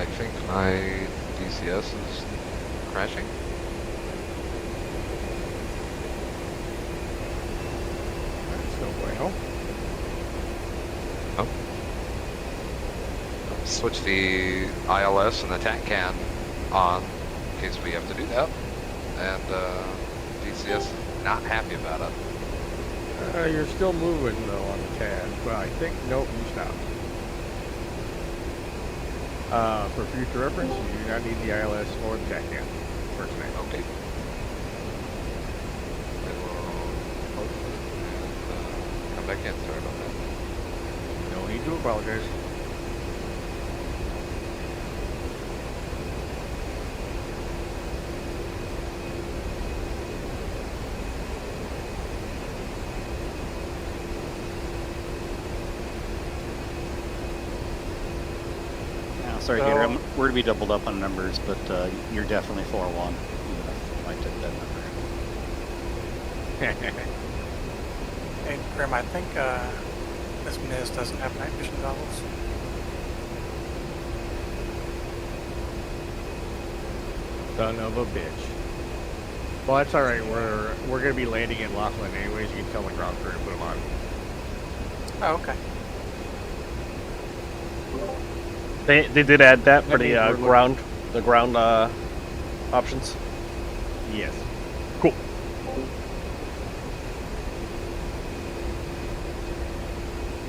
I think my DCS is crashing. That's no bueno. Oh. Switch the ILS and the tank can on in case we have to do that. And DCS is not happy about it. You're still moving though on the TAD, but I think nope, you stopped. For future reference, you do not need the ILS or the TAC can for tonight. Okay. I will post it and come back in. Sorry about that. No need to apologize. Sorry, Gator, we're to be doubled up on numbers, but you're definitely 4-1. I took that number. Hey, Grim, I think this Miz doesn't have night vision goggles. Son of a bitch. Well, that's all right. We're gonna be landing in Laughlin anyways. You can tell the ground crew to put them on. Oh, okay. They did add that for That means the ground options. Yes. Cool.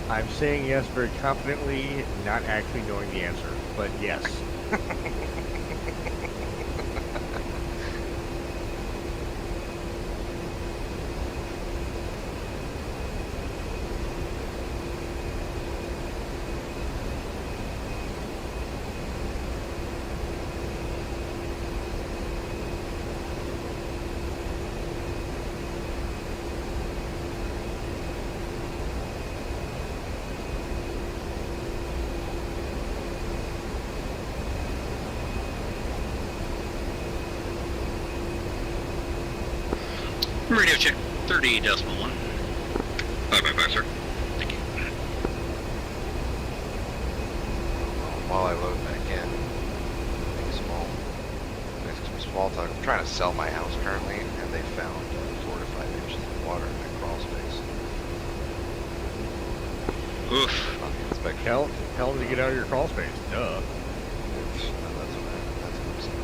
I'm saying yes very confidently, not actually knowing the answer, but yes. Radio check 30.1. 555, sir. Thank you. While I load back in, make some small talk. I'm trying to sell my house currently, and they found 4 to 5 inches of water in my crawl space. Oof. On the inspection. Tell them to get out of your crawl space. Duh. That's what I'm saying.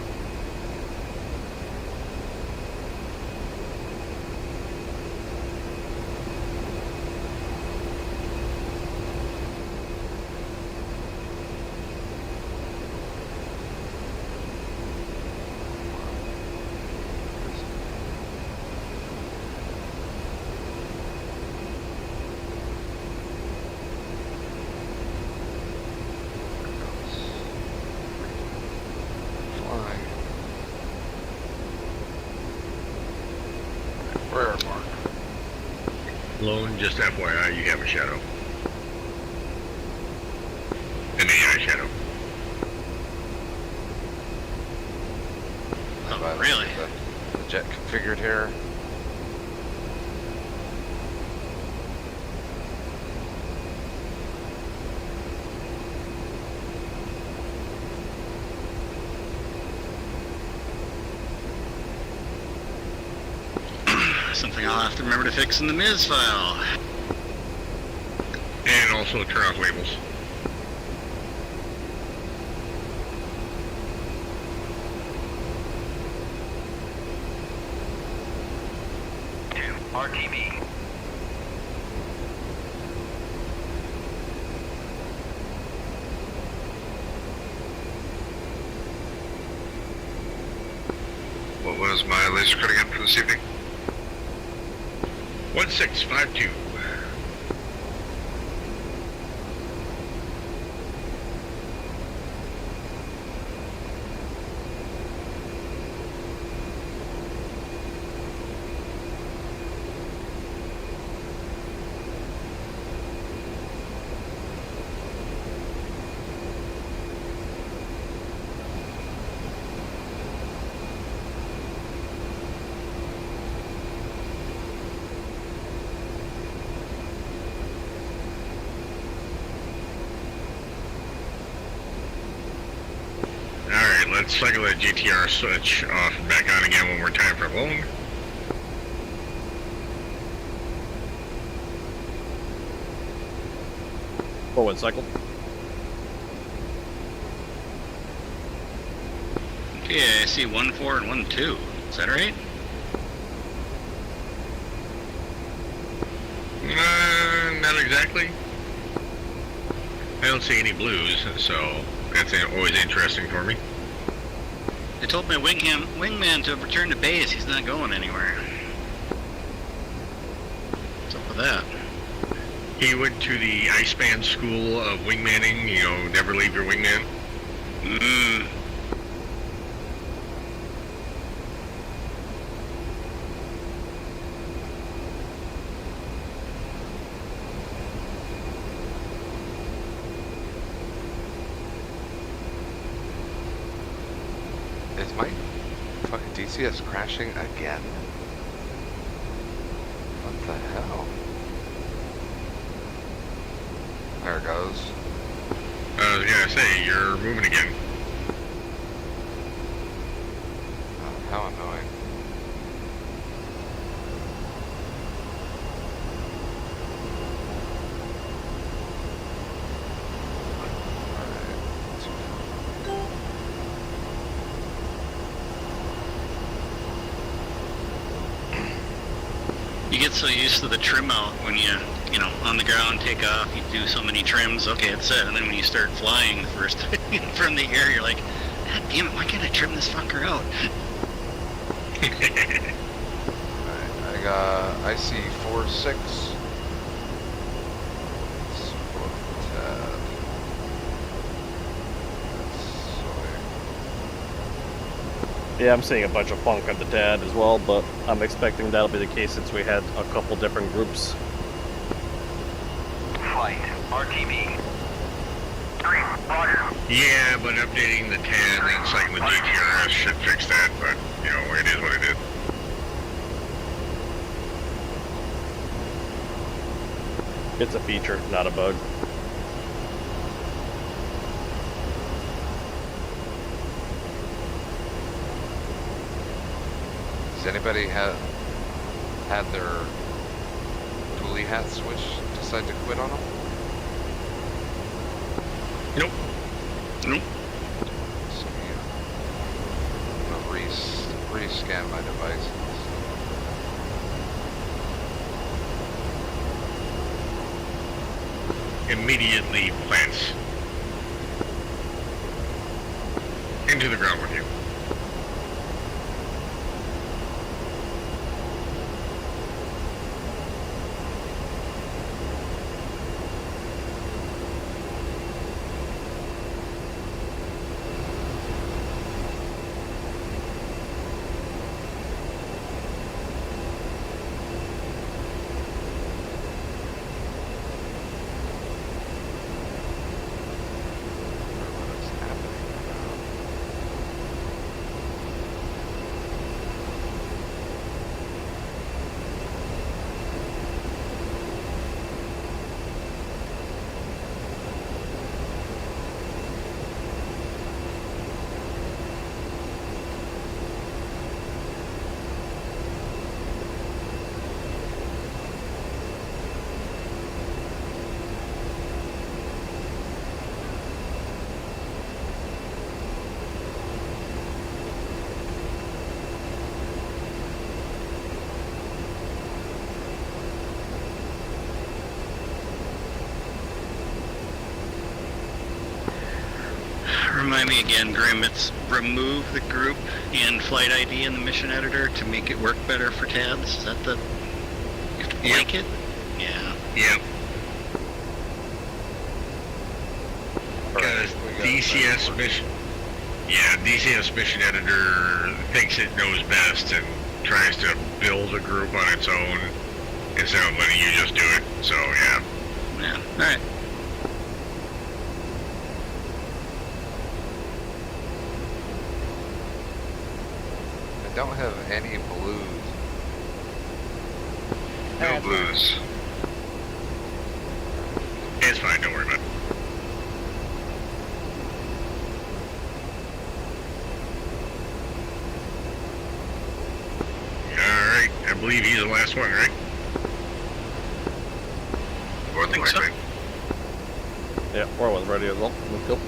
Lone, just FYI, you have a shadow. An AI shadow. Oh, really? The jet configured here. Something I'll have to remember to fix in the Miz file. And also turn off labels. RTV. What was my laser cut again for this evening? 1652. Alright, let's cycle that GTR switch off and back on again one more time for loan. Forward cycle. Okay, I see 1-4 and 1-2. Is that right? Not exactly. I don't see any blues, so that's always interesting for me. I told my wingman to return to base. He's not going anywhere. What's up with that? He went to the Iceman School of Wingmanning. You know, never leave your wingman. Is my fucking DCS crashing again? What the hell? There it goes. I was gonna say, you're moving again. Oh, how annoying. You get so used to the trim out when you know, on the ground, take off, you do so many trims, okay, it's set. And then when you start flying the first time from the air, you're like, God damn it, why can't I trim this fucker out? Alright, I got IC 46. Yeah, I'm seeing a bunch of funk at the TAD as well, but I'm expecting that'll be the case since we had a couple different groups. Flight, RTB. Green, Varjo. Yeah, but updating the 10 and cycling the GTRS should fix that, but, you know, it is what it is. It's a feature, not a bug. Does anybody had their dually hat switch decide to quit on them? Nope. Nope. So, yeah. I'm gonna rescan my devices. Immediately plants into the ground with you. What is happening now? Remind me again, Grim, it's remove the group and flight ID in the mission editor to make it work better for tabs. Is that the... You have to blank it? Yeah. Yep. Because we got DCS that mission... Yeah, DCS mission editor thinks it knows best and tries to build a group on its own instead of letting you just do it. So, yeah. Yeah, alright. I don't have any blues. No blues. It's fine, don't worry about it. believe he's the last one, right? I think so. Yeah, 4-1's ready as well. Let's go.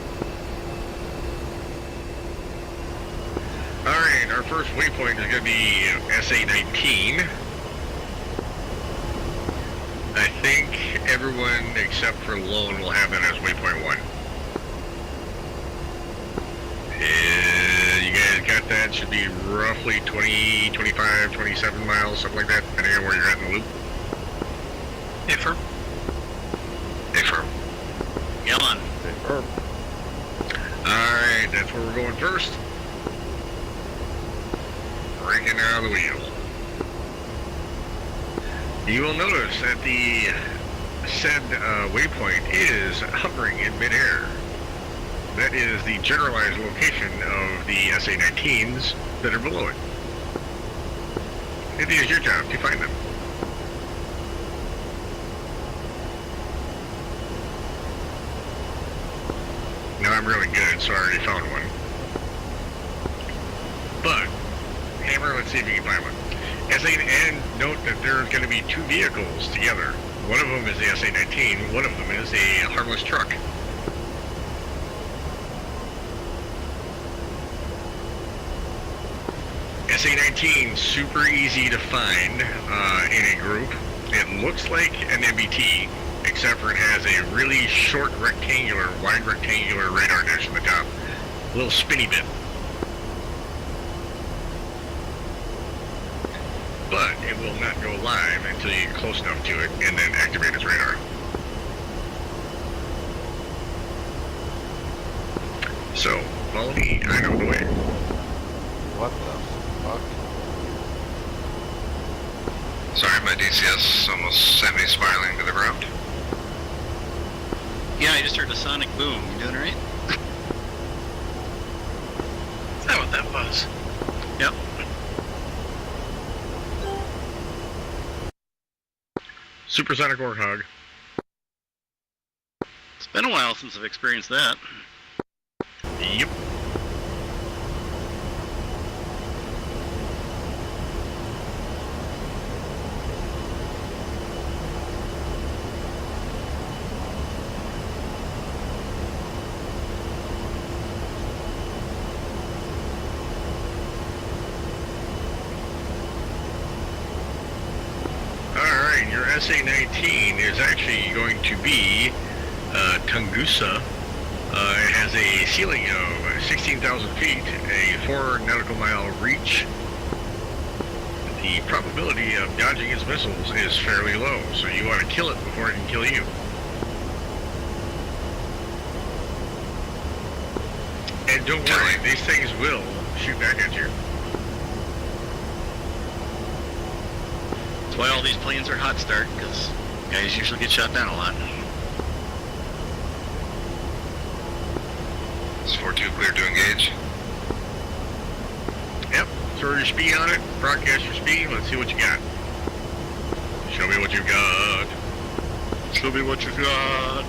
Alright, our first waypoint is going to be SA-19. I think everyone except for Lone will have that as waypoint 1. You guys got that? Should be roughly 20, 25, 27 miles, something like that, depending on where you're at in the loop. Affirm. Affirm. Yell on. Confirm. Alright, that's where we're going first. Breaking out of the wheel. You will notice that the said waypoint is hovering in midair. That is the generalized location of the SA-19s that are below it. It is your job to find them. Now I'm really good, so I already found one. But, Hammer, let's see if you can find one. And note that there's going to be 2 vehicles together. One of them is the SA-19, one of them is a harmless truck. SA-19, super easy to find in a group. It looks like an MBT, except for it has a really short rectangular, wide rectangular radar dish on the top. A little spinny bit. But it will not go live until you get close enough to it and then activate its radar. So, follow me, I know the way. What the fuck? Sorry, my DCS almost sent me spiraling to the ground. Yeah, I just heard a sonic boom. You doing alright? Is that what that was? Yep. Supersonic Warthog. It's been a while since I've experienced that. Yep. Alright, your SA-19 is actually going to be Tunguska. It has a ceiling of 16,000 feet, a 4 nautical mile reach. The probability of dodging its missiles is fairly low, so you want to kill it before it can kill you. And don't worry, these things will shoot back at you. That's why all these planes are hot start, because guys usually get shot down a lot. Is 4-2 clear to engage? Yep, throw your speed on it, broadcast your speed, let's see what you got. Show me what you've got. Show me what you've got.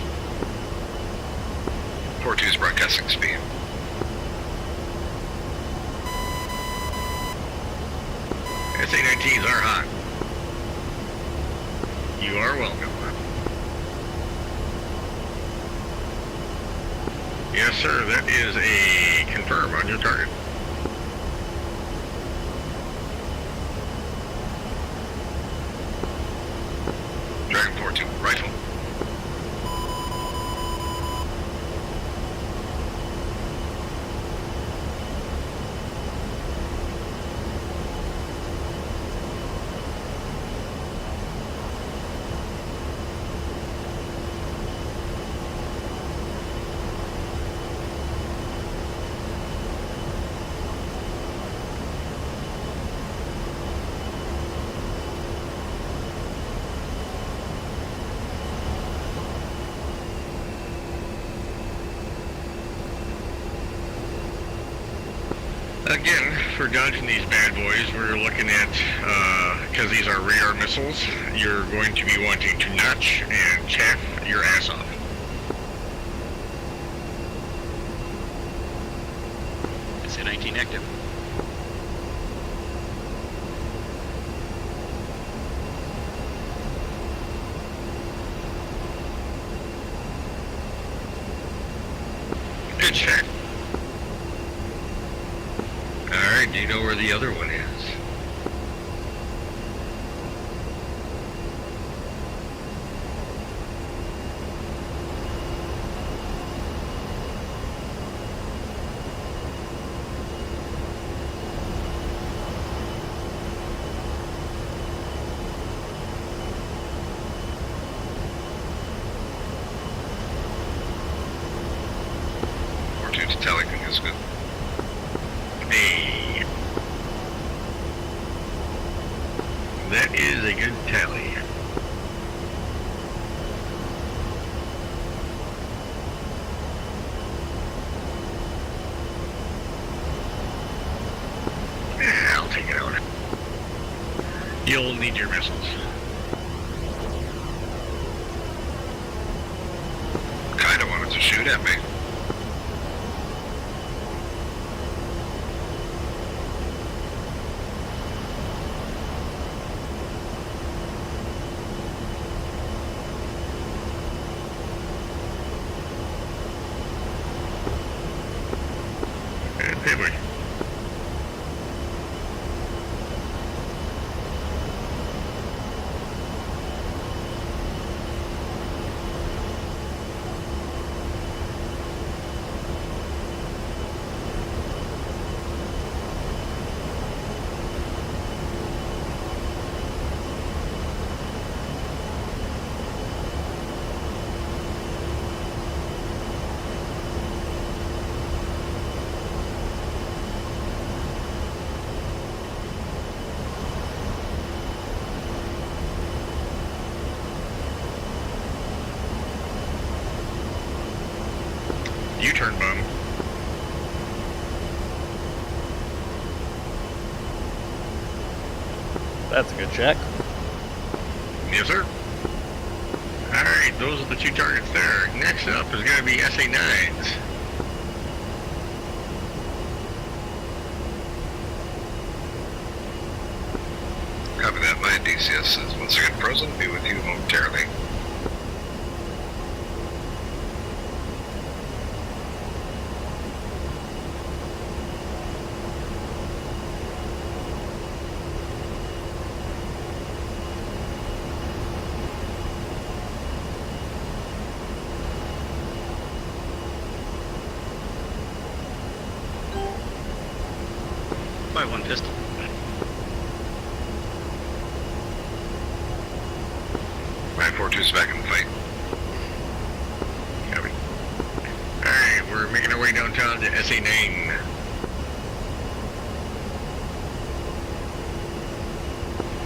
4-2's broadcasting speed. SA-19s are hot. You are welcome. Yes, sir, that is a confirm on your target. Dragon 4-2, rifle. Again, for dodging these bad boys, we're looking at, because these are radar missiles, you're going to be wanting to notch and chaff your ass off. SA-19 active. Good check. Alright, do you know where the other one is? Telecom is good. Hey. That is a good tally. I'll take it out. You'll need your missiles. Kinda wanted to shoot at me. Hey, boy. U-turn bum. That's a good check. Yes, sir. Alright, those are the two targets there. Next up is going to be SA-9s. Copy that. My DCS is once again frozen. Be with you momentarily. By one pistol. My 4-2's back in the fight. Copy. Alright, we're making our way downtown to SA-9.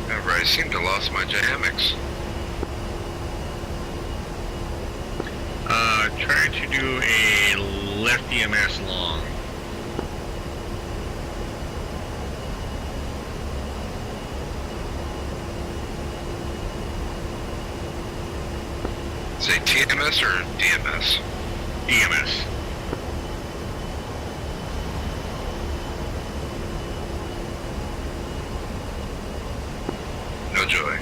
However, I seem to lost my dynamics. Trying to do a left EMS long. Say TMS or DMS? EMS. No joy.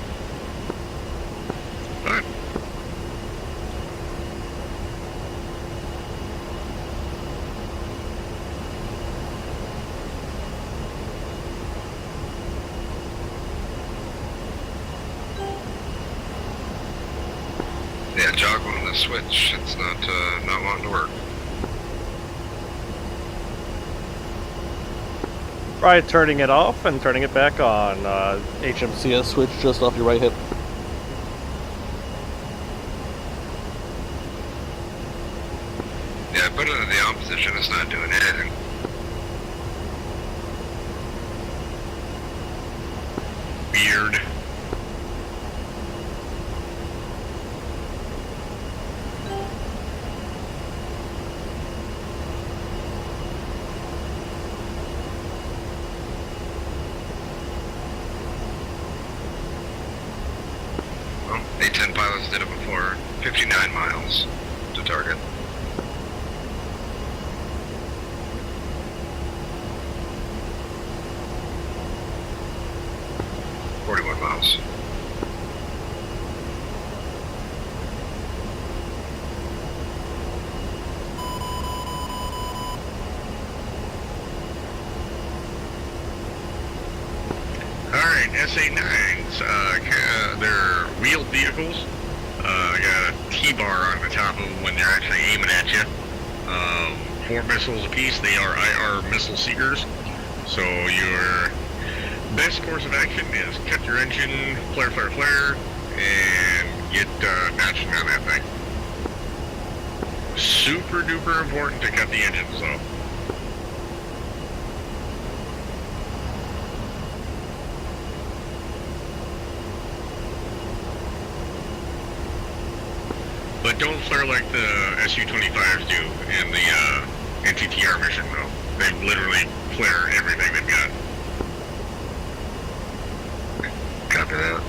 Fine. Yeah, joggling the switch. It's not wanting to work. Try turning it off and turning it back on. HMCS switch just off your right hip. Yeah, I put it in the on position. It's not doing anything. Weird. Well, A-10 pilots did it before. 59 miles to target. Miles. SA9s, they're wheeled vehicles. Got a T-bar on the top of them when they're actually aiming at you. 4 missiles apiece. They are IR missile seekers. So your best course of action is cut your engine, flare, and get notching on that thing. Super duper important to cut the engines though. But don't flare like the Su-25s do in the NTTR mission though. They literally flare everything they've got. Copy that.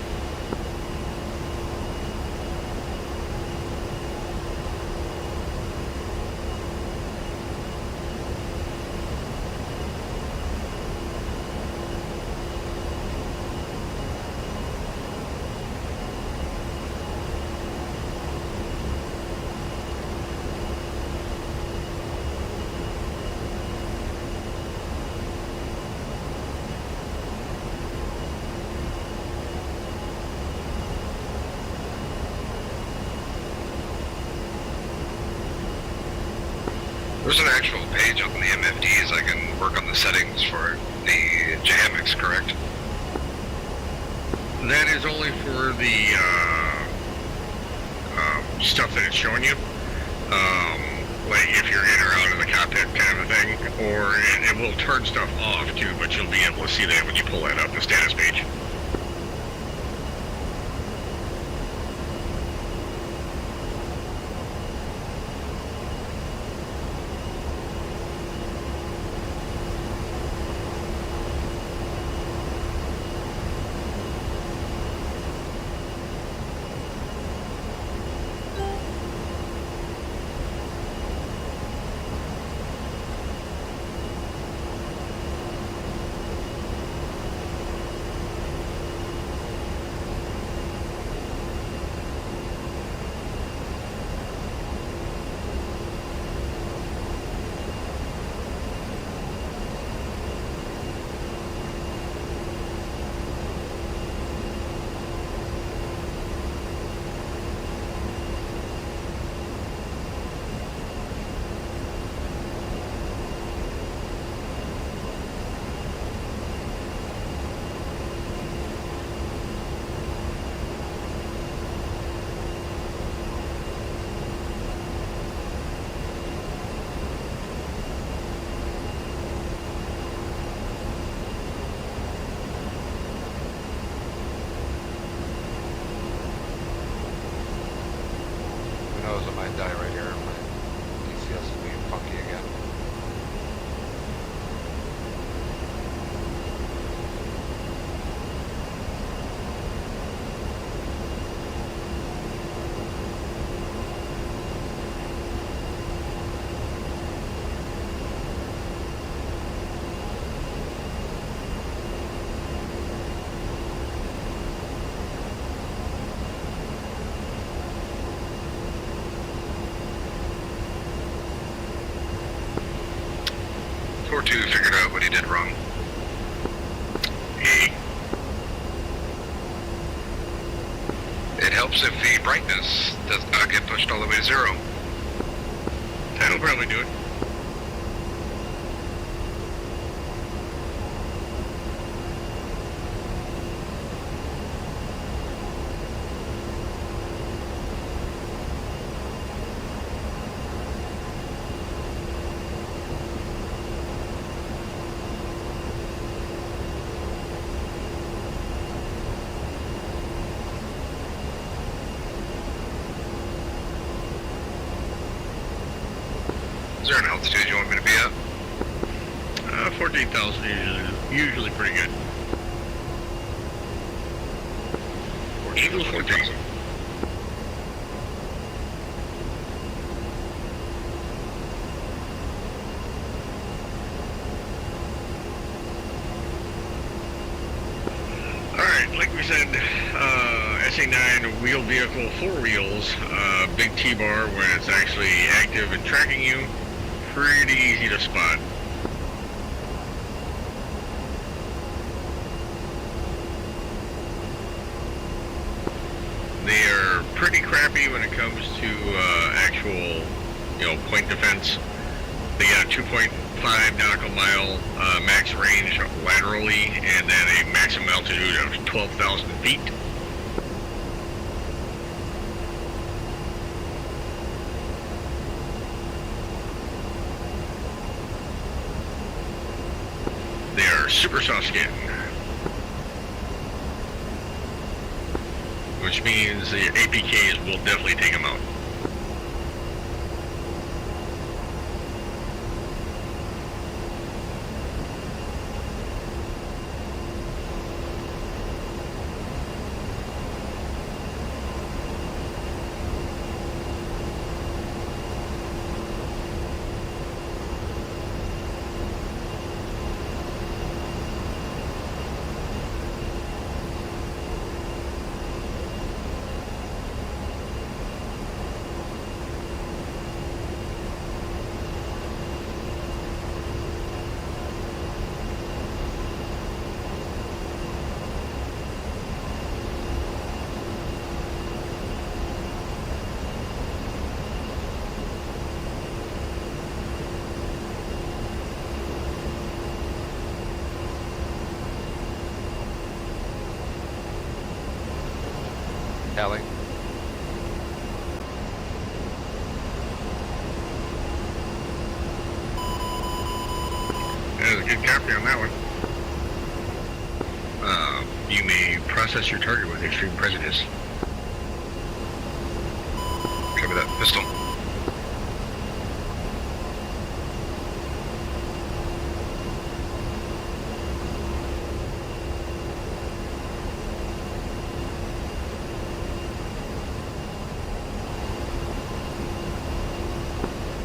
There's an actual page on the MFDs I can work on the settings for the JAMX, correct? That is only for the stuff that it's showing you. Like if you're in or out of the cockpit kind of a thing, or it will turn stuff off too, but you'll be able to see that when you pull that up, the status page. Knows I might die right here. My DCS is being funky again. Two figured out what he did wrong. It helps if the brightness does not get pushed all the way to 0. That'll probably do it. Is there an altitude you want me to be at? 14,000 usually pretty good. Eagles 14,000. Alright, like we said, SA9 wheel vehicle, 4 wheels, big T-bar when it's actually active and tracking you. Pretty easy to spot. scrappy when it comes to actual, point defense. They got a 2.5 nautical mile max range laterally, and then a maximum altitude of 12,000 feet. They are super soft skin, which means the APKs will definitely take them out. Kelly. That was a good copy on that one. You may process your target with extreme prejudice. Cover that pistol.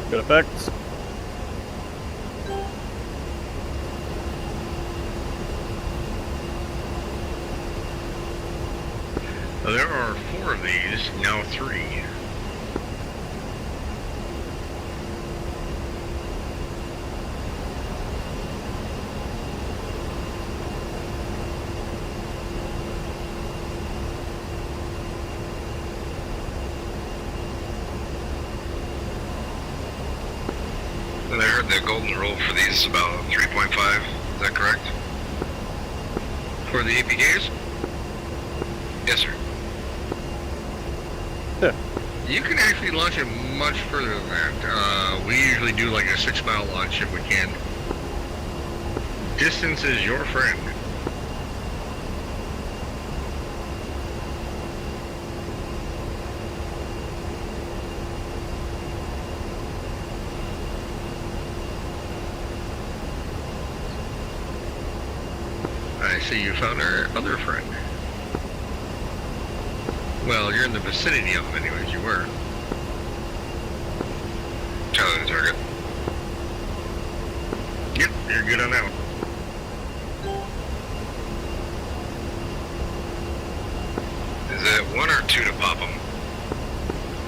Good effects. There are 4 of these, now 3. And I heard the golden rule for these is about 3.5. Is that correct? For the APKs, Yes, sir. you can actually launch it much further than that. We usually do like a 6-mile launch if we can. Distance is your friend. I see you found our other friend. Well, you're in the vicinity of them anyways, you were. Tyler, the target. Yep, you're good on that one. Is it 1 or 2 to pop them?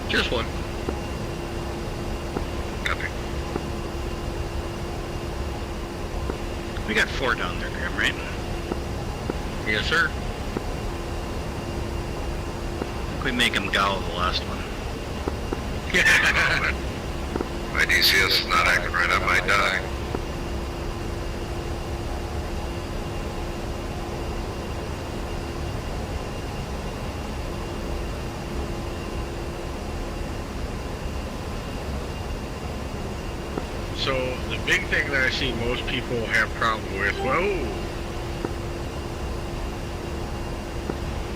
Just one. Copy. We got 4 down there, Graham, right? Yes, sir. We make him gow the last one. My DCS is not acting right. I might die. So, the big thing that I see most people have problem with, whoa!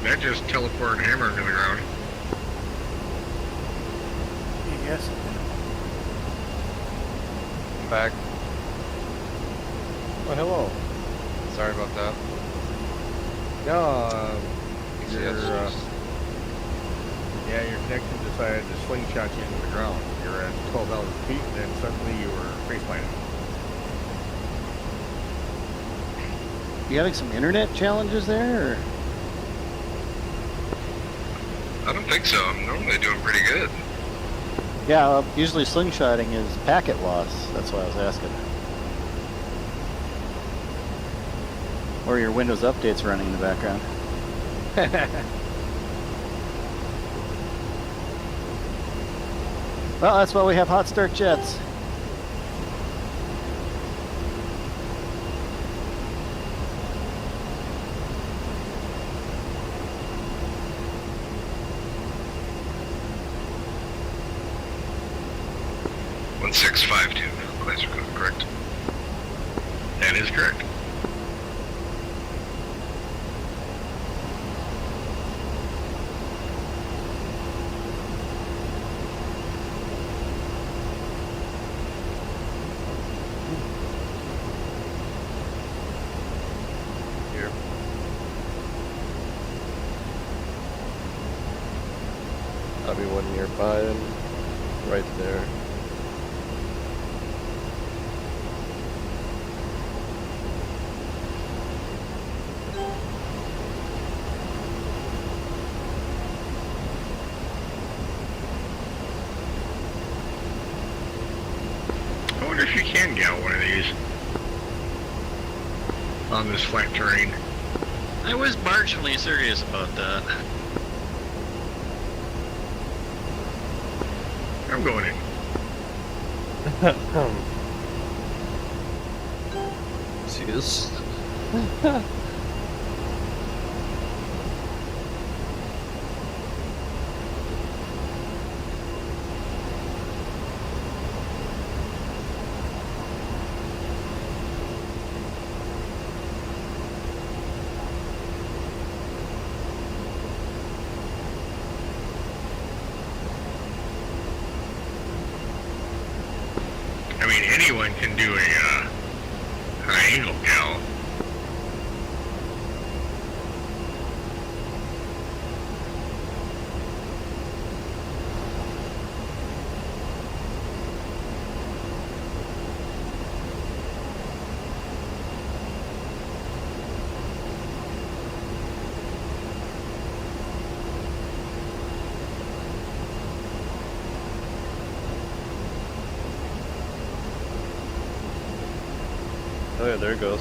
That just teleported Hammer into the ground. Yes. I'm back. Oh, hello. Sorry about that. No, PCS your, just- your connection decided to slingshot you into the ground. You're at 12,000 feet, and then suddenly you were face planted. You having some internet challenges there? Or? I don't think so. I'm normally doing pretty good. Yeah, usually slingshotting is packet loss. That's why I was asking. Or your Windows updates running in the background. Well, that's why we have hot start jets. One 652. Laser code, correct? That is correct. Here. I'll be one nearby and right there. I wonder if you can get one of these on this flat terrain. I was marginally serious about that. I'm going in. Cheers. I mean, anyone can do a high angle gal. Oh yeah, there it goes.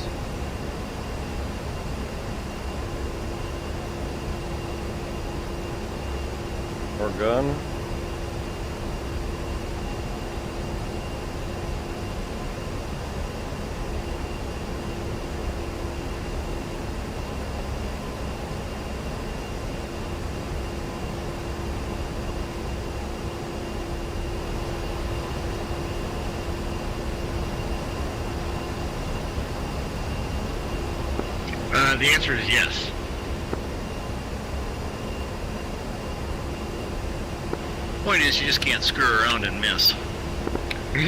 More gun. The answer is yes. Point is, you just can't screw around and miss. No.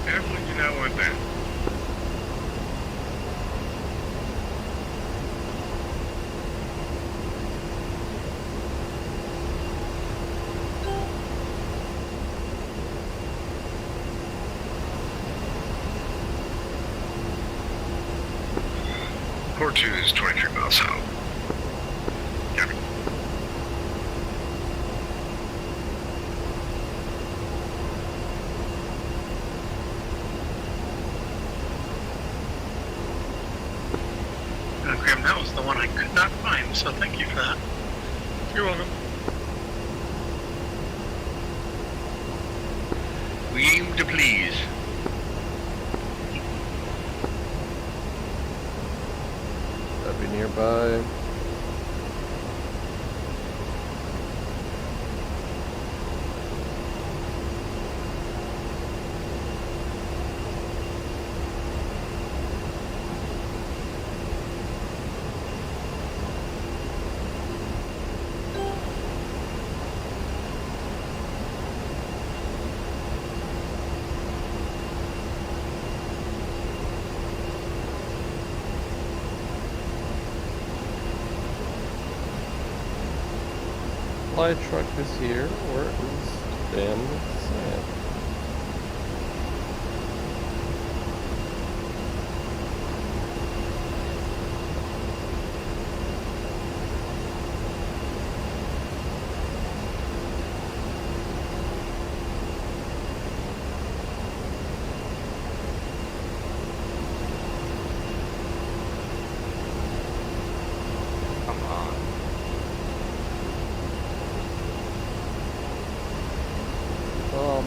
Definitely do not want that. Port 2 is 23 miles south. Copy. Graham, that was the one I could not find, so thank you for that. You're welcome. We aim to please. That'd be nearby. Supply truck is here. Where is damn sand?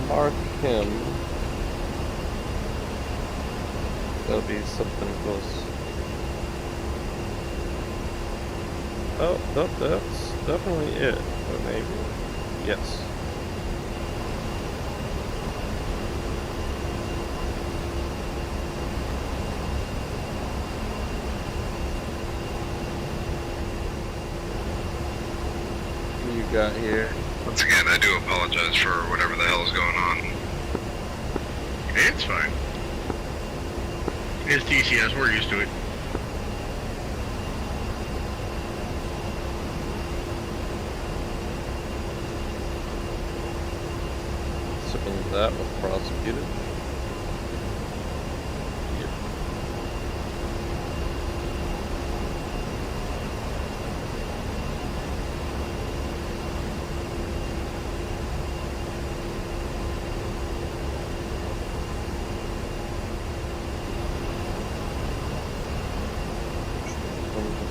mark him. That'll be something close. Oh, nope, that's definitely it. Or maybe. Yes. What you got here? Once again, I do apologize for whatever the hell is going on. It's fine. It's DCS, we're used to it. Assuming that was prosecuted. Yep.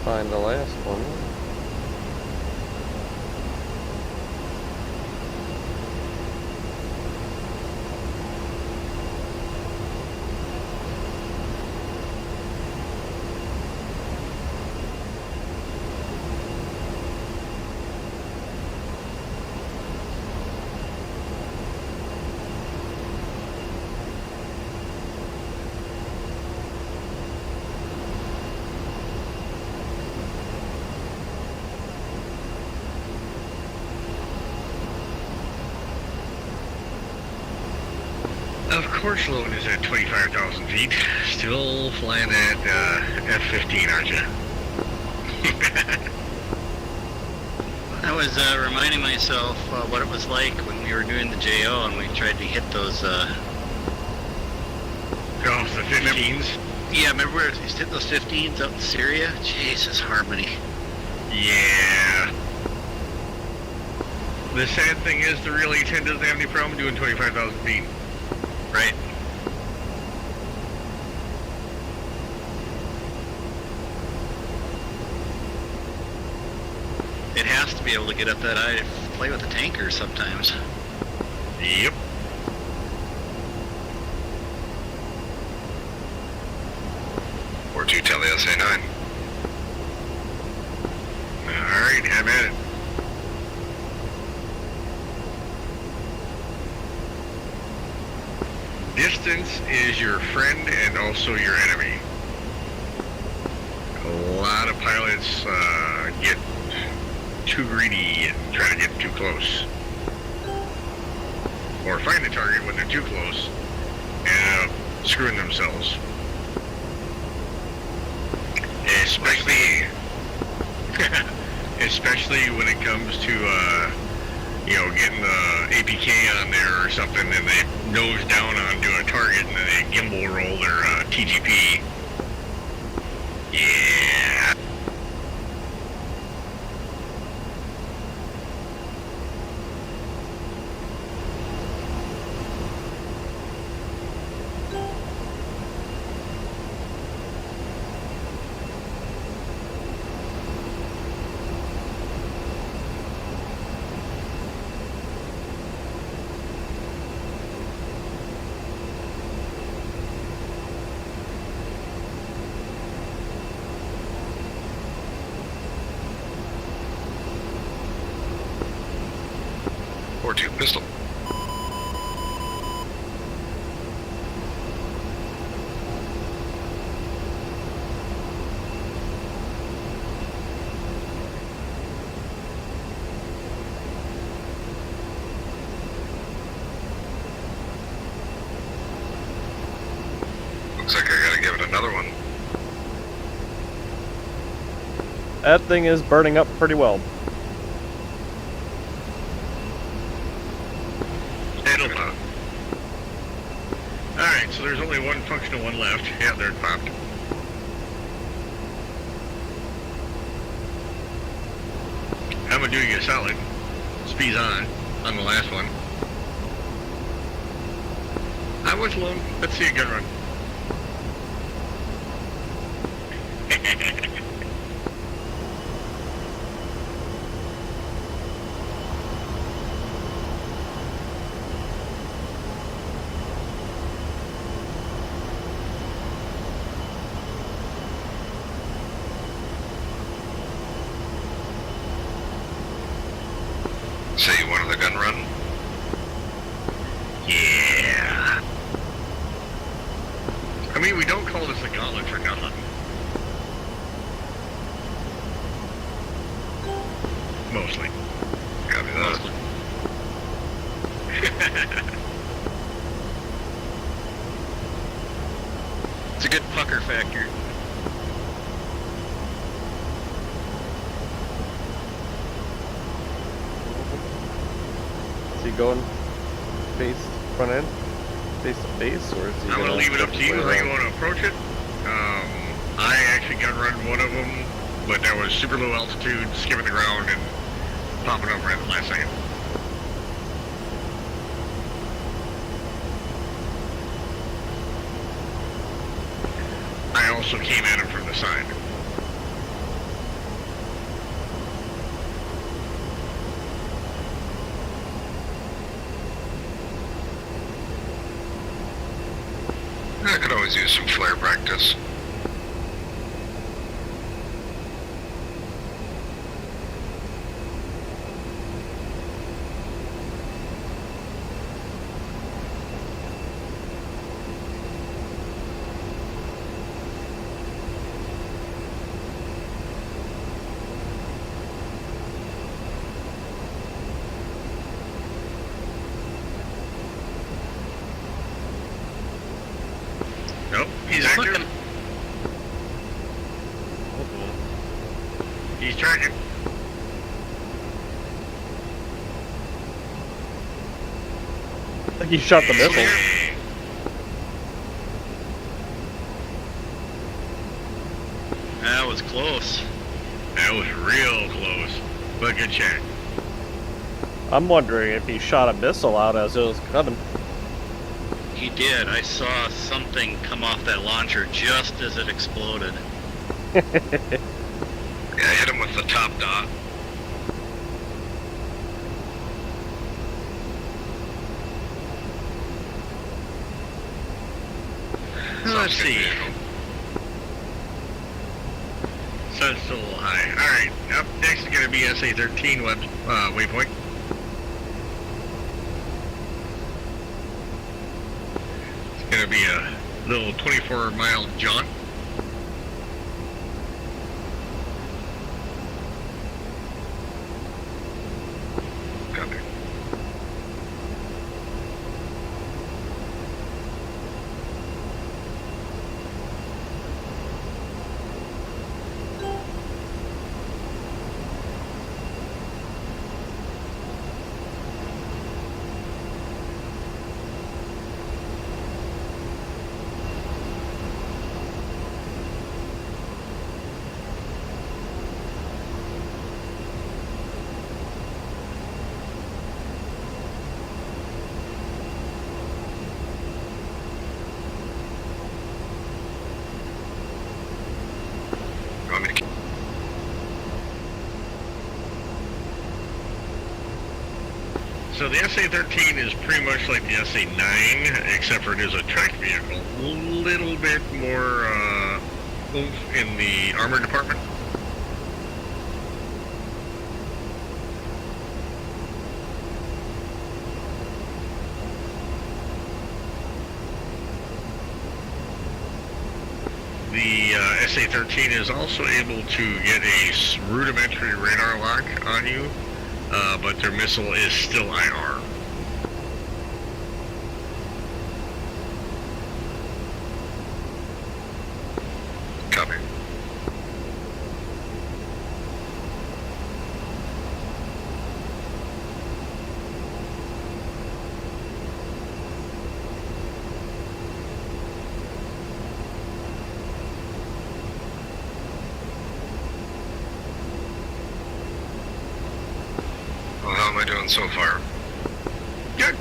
Find the last one. Of course Logan is at 25,000 feet. Still flying at F-15, aren't you? I was reminding myself what it was like when we were doing the JO and we tried to hit those. Oh, the 15s? Yeah, remember we used to hit those 15s out in Syria? Jesus, Harmony. Yeah. The sad thing is the real A-10 doesn't have any problem doing 25,000 feet. Right. It has to be able to get up that high to play with the tanker sometimes. Yep. Or do you tell the SA-9? Alright, have at it. Distance is your friend and also your enemy. A lot of pilots get too greedy and try to get too close. Or find the target when they're too close and end up screwing themselves. Especially, especially when it comes to, you know, getting the APK on there or something and they nose down onto a target and then they gimbal roll their TGP. Yeah. Or two pistol. Looks like I gotta give it another one. That thing is burning up pretty well. It'll pop. Alright, so there's only one functional one left. Yeah, there it popped. I'm gonna do you a solid. Speed's on the last one. I was alone. Let's see a gun run. gun run. Yeah. I mean, we don't call this a gauntlet for nothing. Mostly. Copy that. It's a good pucker factor. Is he going face front end, face to face, or is he? I'm gonna leave it up to you how you around? want to approach it. I actually gun run one of them, but that was super low altitude, skimming the ground and popping up right at the last second. I also came at him from the side. I could always use some flare practice. Nope, he's He's active. looking. He's charging. I think he shot the missile. Okay. That was close. That was real close, but good check. I'm wondering if he shot a missile out as it was coming. He did. I saw something come off that launcher just as it exploded. Yeah, I hit him with the top dot. Let's see. Sun's still a little high. Alright, up next is going to be SA-13 waypoint. It's going to be a little 24-mile jaunt. Copy. You want me to keep? So the SA-13 is pretty much like the SA-9, except for it is a tracked vehicle. A little bit more oomph in the armor department. The SA-13 is also able to get a rudimentary radar lock on you, but their missile is still IR. Copy. Well, how am I doing so far? Good.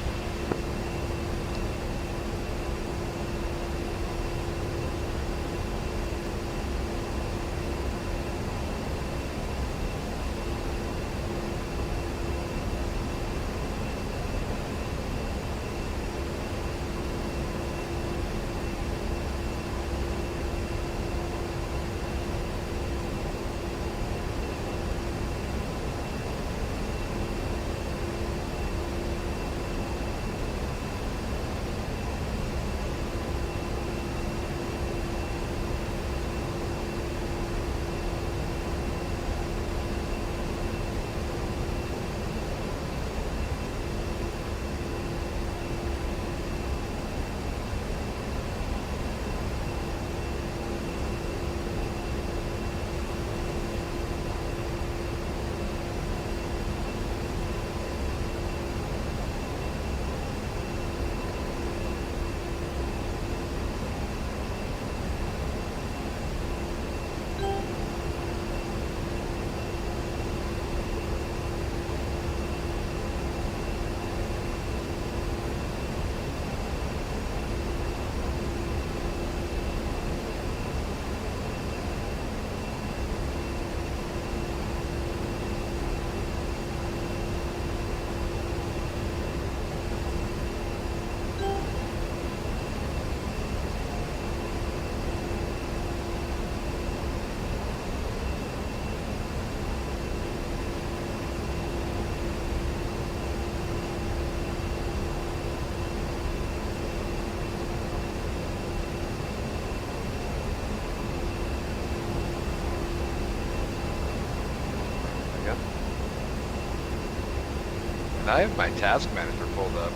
And I have my task manager pulled up.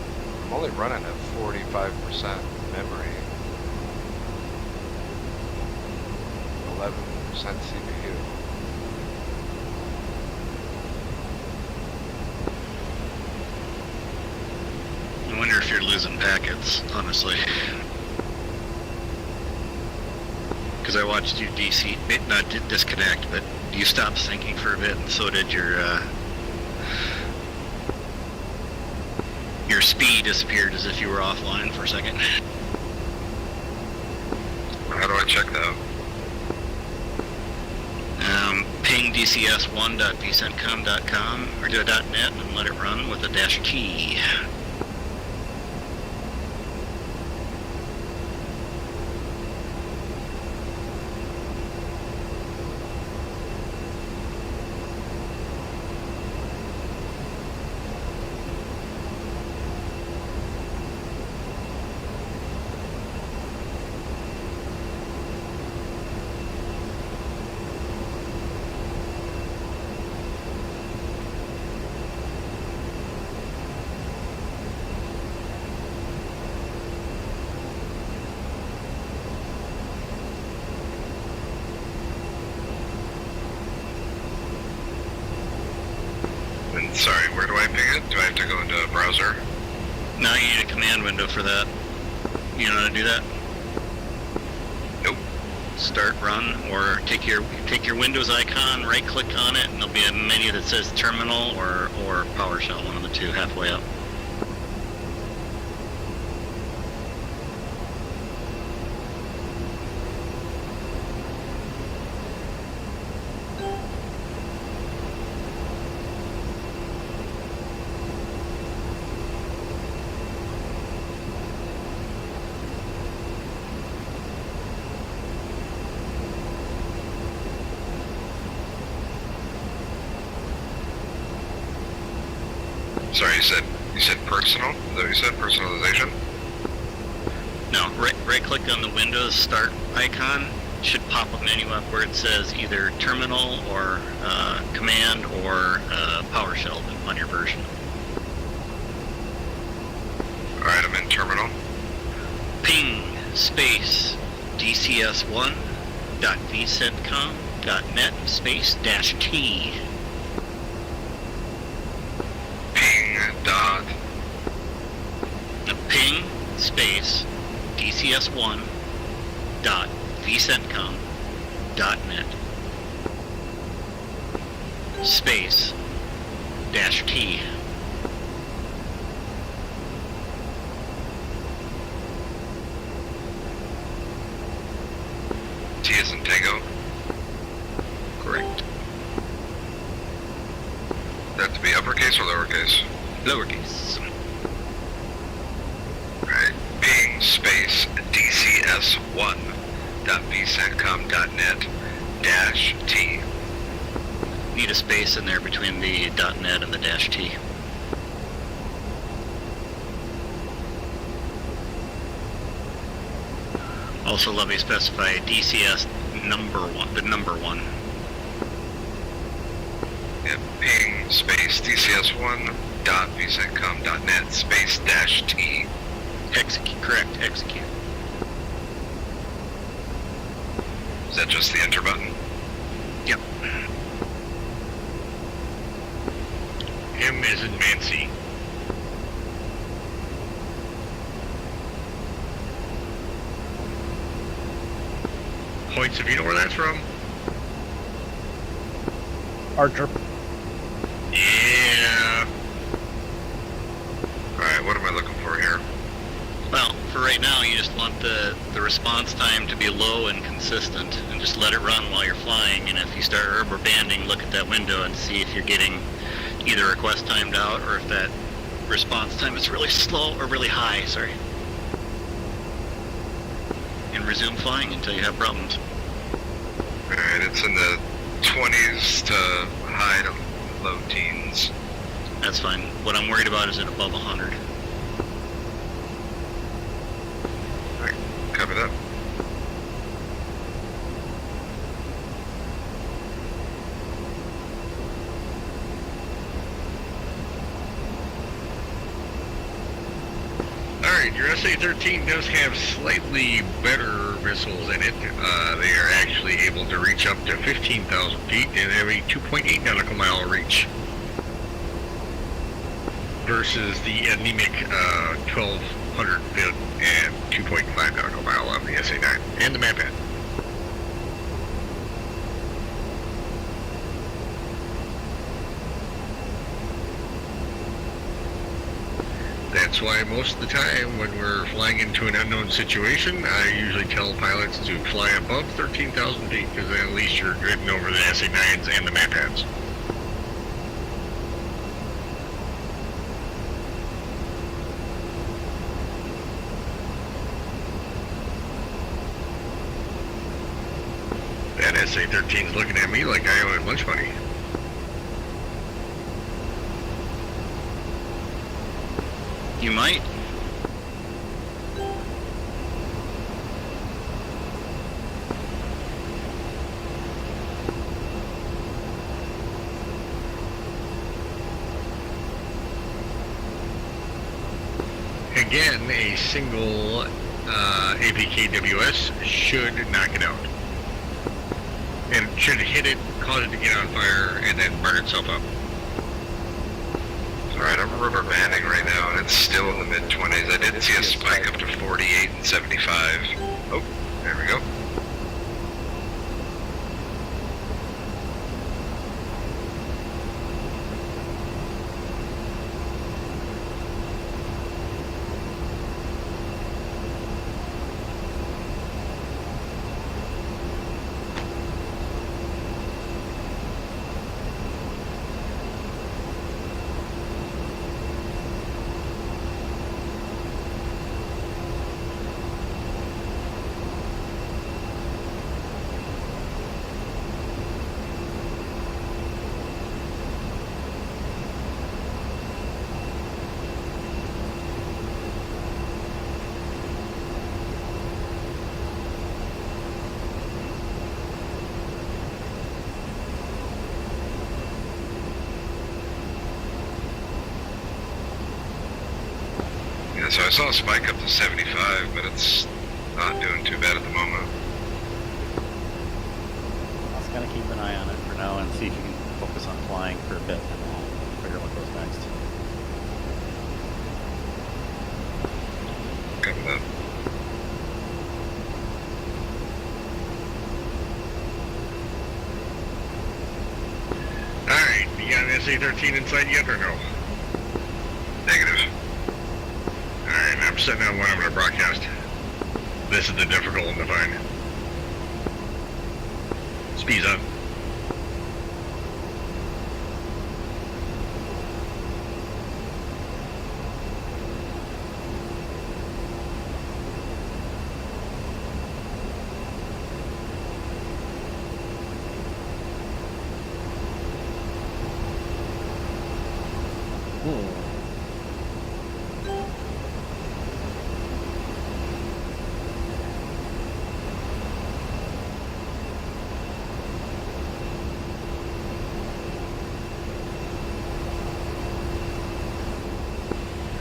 I'm only running at 45% memory. 11% CPU. I wonder if you're losing packets, honestly. Because I watched you not disconnect, but you stopped syncing for a bit, and so did your speed disappeared as if you were offline for a second. How do I check that? Ping dcs1.vcentcom.com or .net and let it run with a -T. And sorry, where do I ping it? Do I have to go into a browser? Now you need a command window for that. You know how to do that? Nope. Start run, or take your Windows icon, right click on it, and there'll be a menu that says terminal or PowerShell, one of the two, halfway up. Sorry, you said personal? Is that what you said? Personalization? No, right click on the Windows Start icon. Should pop a menu up where it says either terminal or command or PowerShell on your version. Alright, I'm in terminal. Ping space dcs1.vcentcom.net space -T. Ping dot. Ping space dcs1.vcentcom.net space -T. T as in Tango. Correct. That to be uppercase or lowercase? Lowercase. Right. Ping space dcs1.vcentcom.net -T. Need a space in there between the .net and the -T. Also, let me specify DCS number one, the number one. Yeah, ping space dcs1.vcentcom.net space -T. Execute, correct, execute. Is that just the enter button? Yep. M as in Nancy. Points, if you know where that's from. Archer. Yeah. Alright, what am I looking for here? Well, for right now, you just want the response time to be low and consistent, and just let it run while you're flying. And if you start rubber banding, look at that window and see if you're getting either request timed out or if that response time is really slow or really high. Sorry. And resume flying until you have problems. Alright, it's in the 20s to high to low teens. That's fine. What I'm worried about is it above 100. Alright, copy that. Alright, your SA-13 does have slightly better missiles in it. They are actually able to reach up to 15,000 feet and have a 2.8 nautical mile reach. Versus the anemic 1,200 foot and 2.5 nautical mile of the SA-9 and the Mapad. That's why most of the time when we're flying into an unknown situation, I usually tell pilots to fly above 13,000 feet because then at least you're gridding over the SA-9s and the Mapads. That SA-13's looking at me like I owe it lunch money. You might. Again, a single APKWS should knock it out. And it should hit it, cause it to get on fire, and then burn itself up. Alright, I'm rubber banding right now, and it's still in the mid-20s. I did see a spike up to 48 and 75. Oh, there we go. Yeah, so I saw a spike up to 75, but it's not doing too bad at the moment. I'll just kind of keep an eye on it for now and see if you can focus on flying for a bit, and I'll figure out what goes next. Copy that. Alright, you got an SA-13 in sight yet or no? Negative. Alright, I'm setting on what I'm going to broadcast. This is the difficult one to find. Speed's up.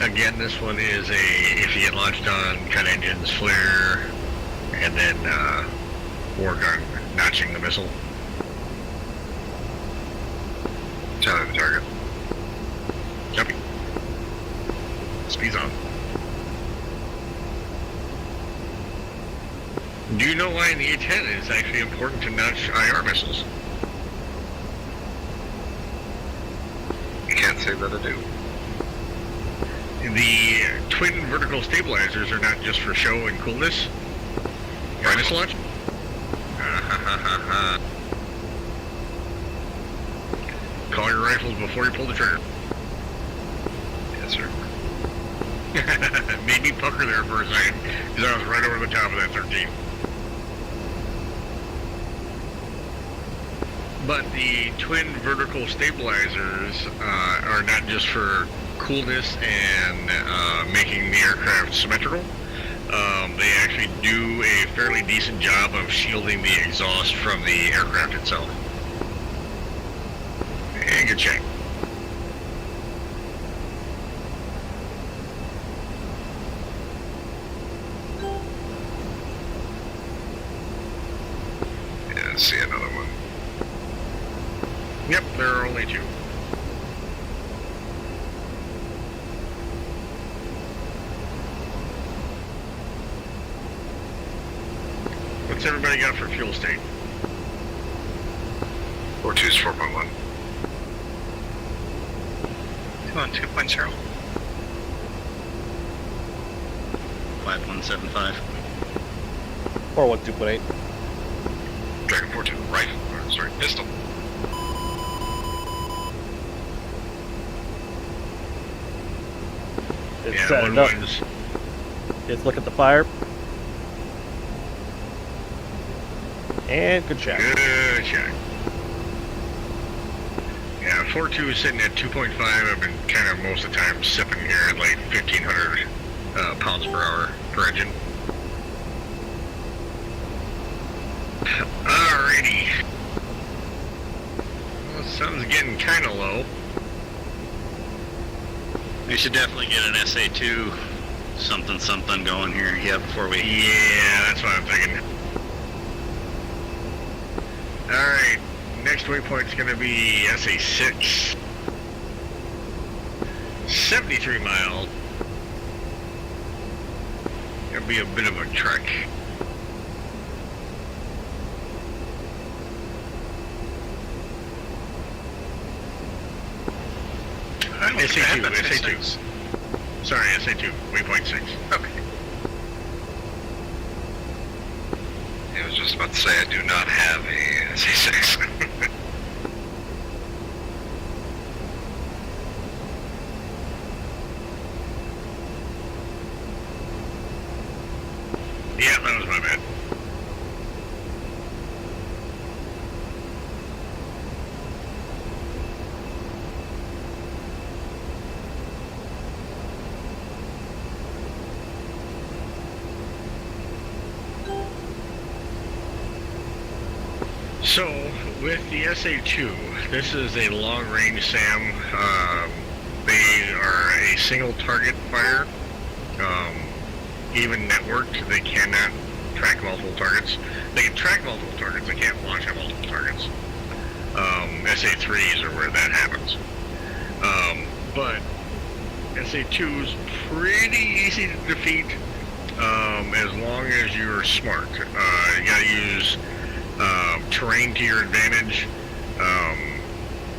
Again, this one is a, if you get launched on, cut engines, flare, and then work on notching the missile. Charlie the target. Copy. Speed's on. Do you know why in the A-10 it's actually important to notch IR missiles? You can't say that I do. The twin vertical stabilizers are not just for show and coolness. Try missile launch? Call your rifles before you pull the trigger. Yes, sir. Made me pucker there for a second, because I was right over the top of that 13. But the twin vertical stabilizers are not just for coolness and making the aircraft symmetrical. They actually do a fairly decent job of shielding the exhaust from the aircraft itself. And good check. All 1 I see another one. Yep, there are only 2. What's everybody got for fuel state? 4.2 is 4.1. 2 on 2.0. 5175. 4-1, 2.8. Dragon 4.2 rifle. Or, sorry, pistol. It's Yeah, setting up. 1-1's Let's look at the fire. And good check. good check. Yeah, 4.2 is sitting at 2.5. I've been kind of most of the time sipping here at like 1,500 pounds per hour per engine. Alrighty. Well, the sun's getting kind of low. We should definitely get an SA2 something going here. Yeah, before we. Yeah, that's what I'm thinking. Alright, next waypoint's gonna be SA6. 73 mile. Gonna be a bit of a trek. I don't think I had SA2, that SA2. Sorry, SA2, waypoint 6. Okay. I was just about to say I do not have a SA6. Yeah, that was my bad. So, with the SA2, this is a long-range SAM. They are a single-target fire. Even networked, they cannot track multiple targets. They can track multiple targets, they can't launch on multiple targets. SA3s are where that happens. But SA2's pretty easy to defeat as long as you're smart. You gotta use terrain to your advantage.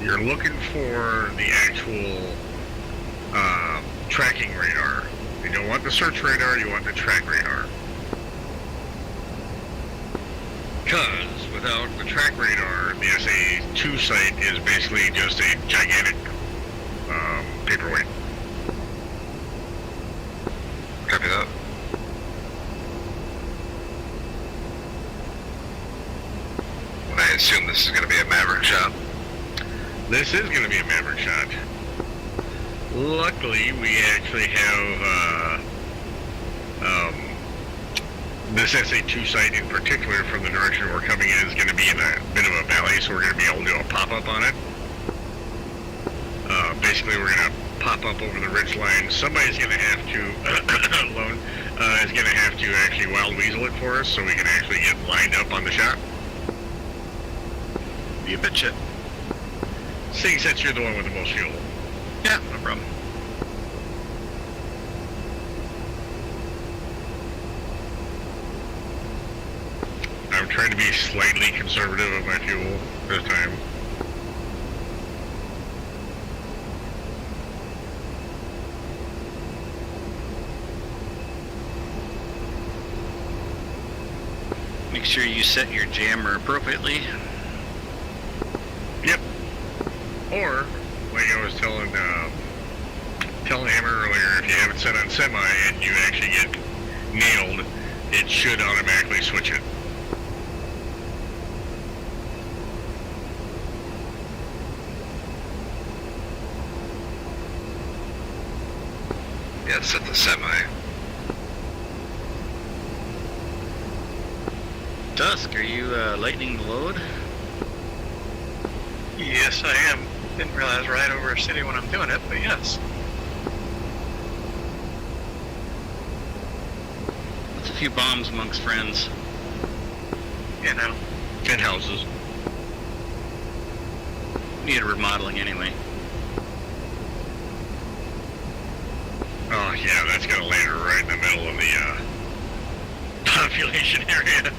You're looking for the actual tracking radar. You don't want the search radar, you want the track radar. Because without the track radar, the SA2 site is basically just a gigantic paperweight. Copy that. And I assume this is going to be a Maverick shot. This is going to be a Maverick shot. Luckily, we actually have this SA2 site in particular, from the direction we're coming in, is going to be in a bit of a valley, so we're going to be able to do a pop-up on it. Basically, we're going to pop up over the ridge line. Somebody's going to have to, Lone, is going to have to actually wild weasel it for us so we can actually get lined up on the shot. Be a bitch. Seeing since you're the one with the most fuel. Yeah, no problem. I'm trying to be slightly conservative of my fuel this time. Make sure you set your jammer appropriately. Yep. Or, like I was telling Hammer earlier, if you have it set on semi and you actually get nailed, it should automatically switch it. Yeah, set the semi. Dusk, are you lightening the load? Yes, I am. Didn't realize right over a city when I'm doing it, but yes. It's a few bombs amongst friends. You know, 10 houses. Need remodeling anyway. Oh yeah, that's gonna land her right in the middle of the population area.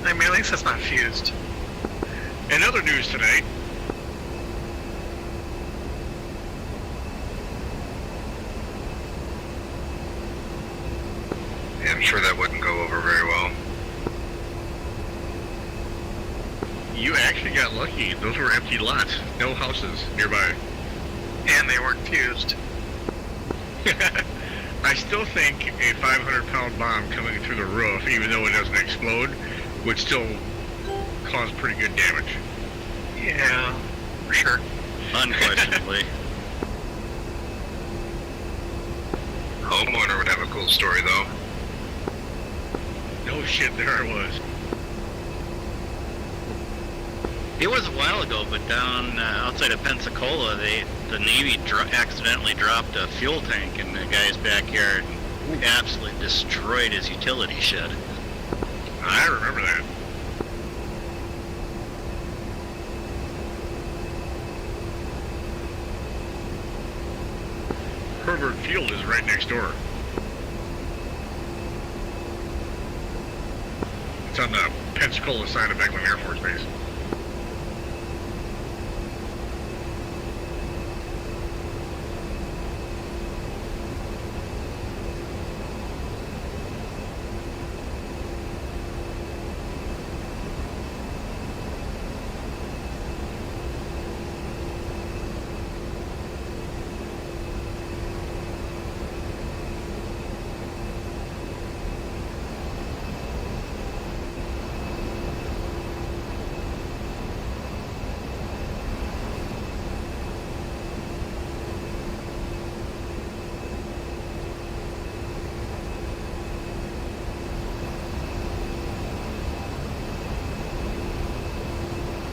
I mean, at least it's not fused. In other news tonight, Yeah, I'm sure that wouldn't go over very well. you actually got lucky. Those were empty lots, no houses nearby. And they weren't fused. I still think a 500-pound bomb coming through the roof, even though it doesn't explode, would still cause pretty good damage. Yeah, for sure. Unquestionably. Homeowner would have a cool story though. No shit, there I was. It was a while ago, but down outside of Pensacola, the Navy accidentally dropped a fuel tank in the guy's backyard and absolutely destroyed his utility shed. I remember that. Herbert Field is right next door. It's on the Pensacola side of Eglin Air Force Base.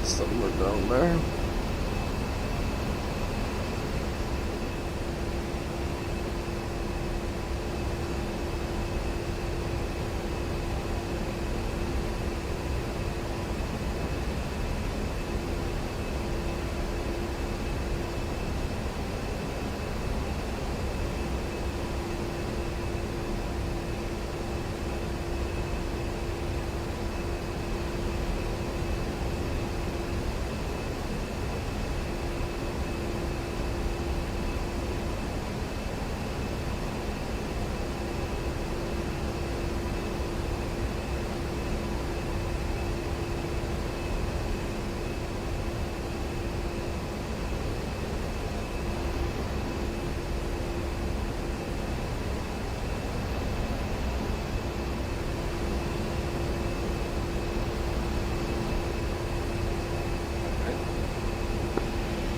Somewhere down there.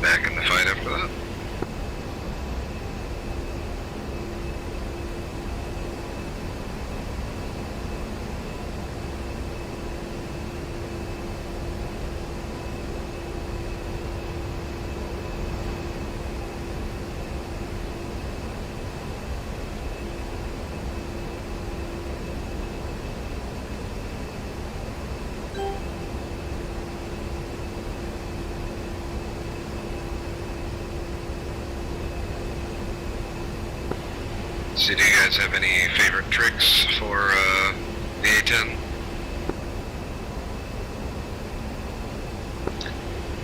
Back in the fight after that. So do you guys have any favorite tricks for the A10?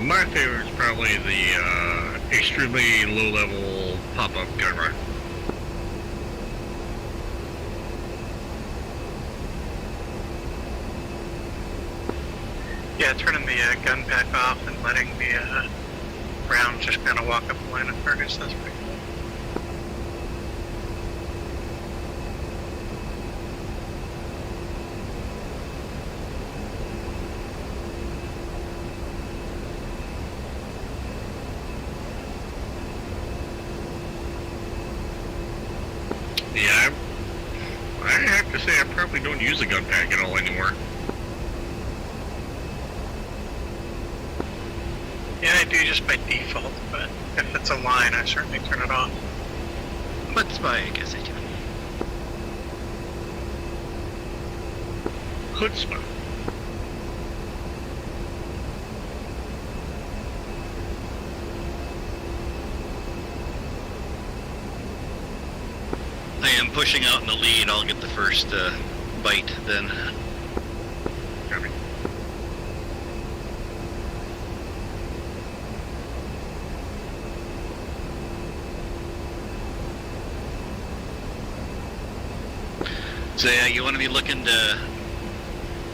My favorite is probably the extremely low-level pop-up gun run. Yeah, turning the gun pack off and letting the round just kind of walk up the line of targets, that's pretty cool. Yeah, I have to say I probably don't use the gun pack at all anymore. Yeah, I do just by default, but if it's a line, I certainly turn it off. Spike, SA2. Chutzpah. I am pushing out in the lead. I'll get the first bite then. Copy. So yeah, you want to be looking to,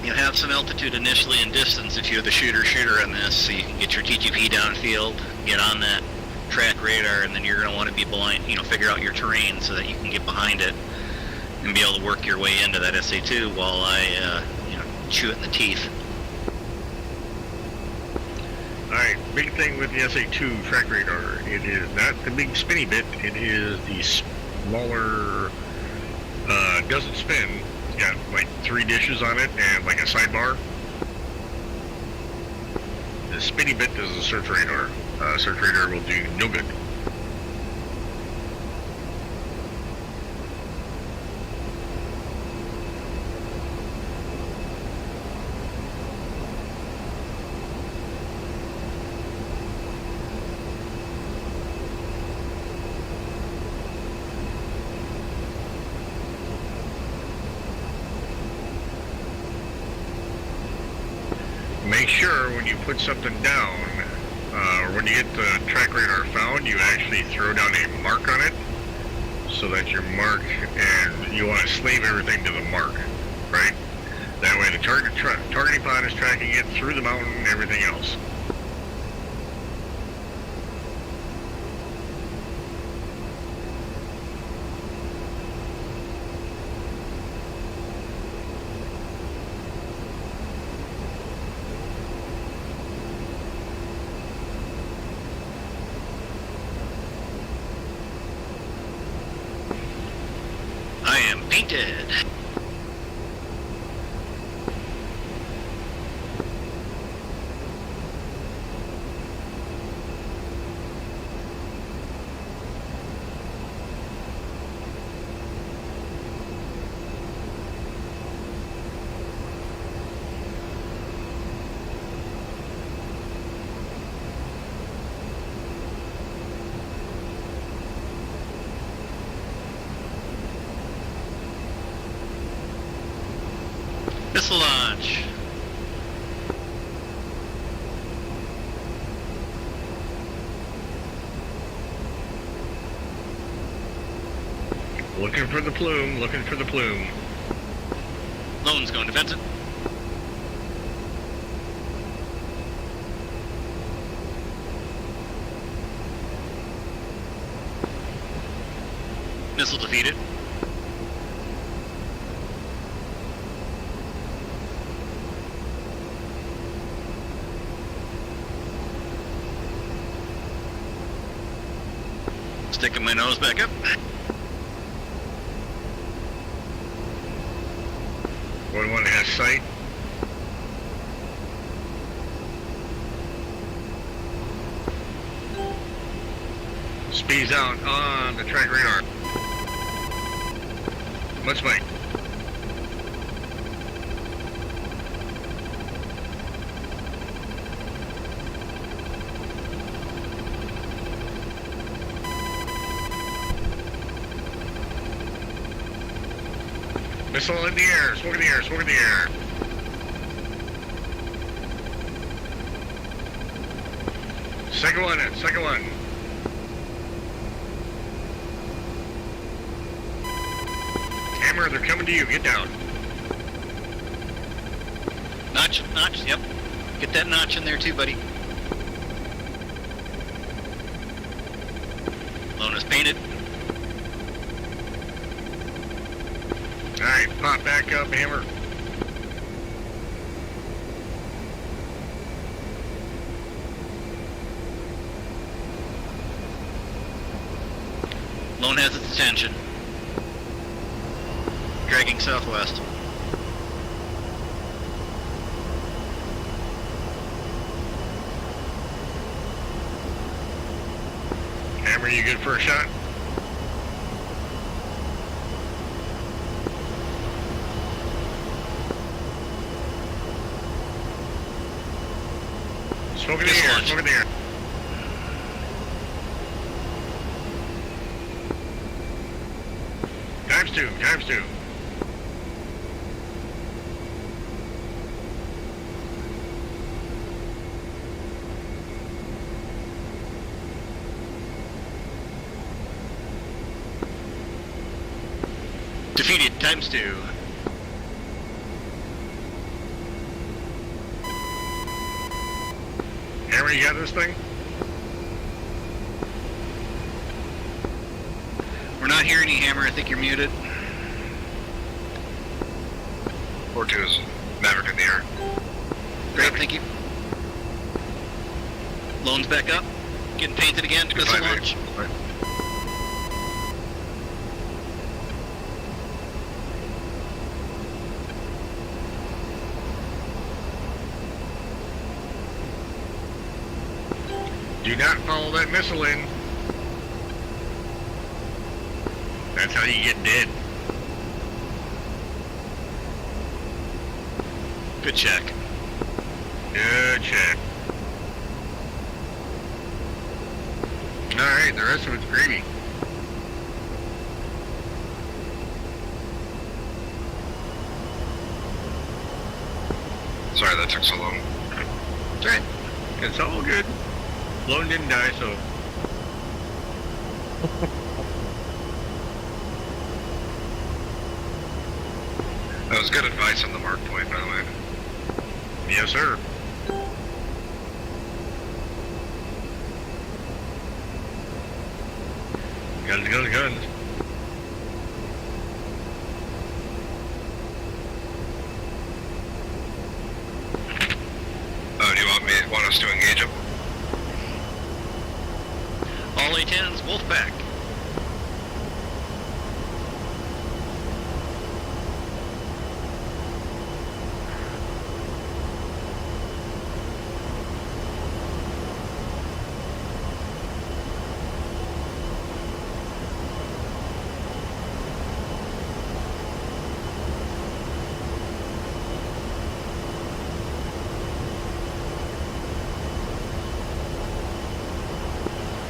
you know, have some altitude initially and distance if you're the shooter on this, so you can get your TGP downfield, get on that track radar, and then you're going to want to be blind, you know, figure out your terrain so that you can get behind it and be able to work your way into that SA2 while I, you know, chew it in the teeth. Alright, big thing with the SA2 track radar, it is not the big spinny bit, it is the smaller, doesn't spin. It's got like 3 dishes on it and like a sidebar. The spinny bit is a search radar. Search radar will do no good. Make sure when you put something down, or when you get the track radar found, you actually throw down a mark on it, so that your mark, and you want to slave everything to the mark, right? That way the targeting pod is tracking it through the mountain and everything else. I am painted. Missile launch. Looking for the plume, looking for the plume. Lone's going defensive. Missile defeated. Sticking my nose back up. 1-1 has sight. Speeds out on the track radar. Let's fight. Missile in the air, smoke in the air, smoke in the air. Second one in, second one. Hammer, they're coming to you, get down. Notch, yep. Get that notch in there too, buddy. Lone is painted. Alright, pop back up, Hammer. Lone has its attention. Dragging southwest. Hammer, you good for a shot? Smoke in the air, smoke in the air. Times two, times two. Defeated, times 2. Hammer, you got this thing? We're not hearing you, Hammer. I think you're muted. 4-2 is Maverick in the air. Great, thank you. Loans back up. Getting painted again. Missile launch. Right. Do not follow that missile in. That's how you get dead. Good check. Good check. Alright, the rest of it's gravy. Sorry that took so long. Alright. It's all good. Lone didn't die, so... That was good advice on the mark point, by the way. Yes, sir. Guns, guns, guns. Oh, do you want us to engage him? All A-10s, Wolfpack.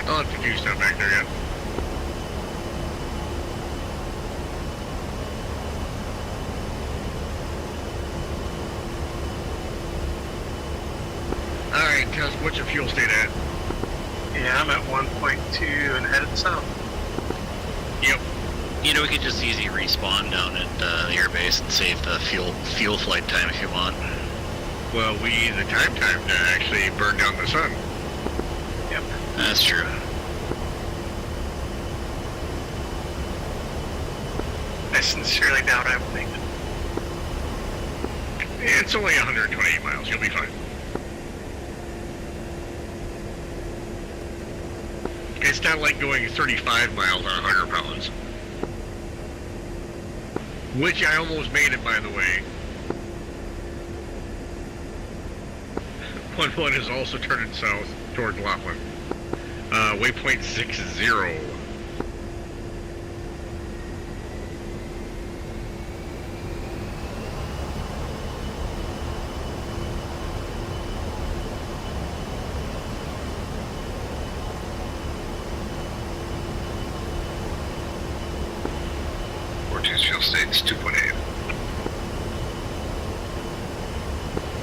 I'll have to do stuff back there yet. Alright, Cuz, what's your fuel state at? Yeah, I'm at 1.2 and headed south. Yep. You know, we could just easy respawn down at the airbase and save the fuel flight time if you want. Well, we need the time to actually burn down the sun. Yep. That's true. I sincerely doubt I will make it. It's only 128 miles, you'll be fine. It's not like going 35 miles on 100 pounds. Which I almost made it, by the way. 1-1 is also turning south towards Laughlin. Waypoint 60. Fuel state's 2.8.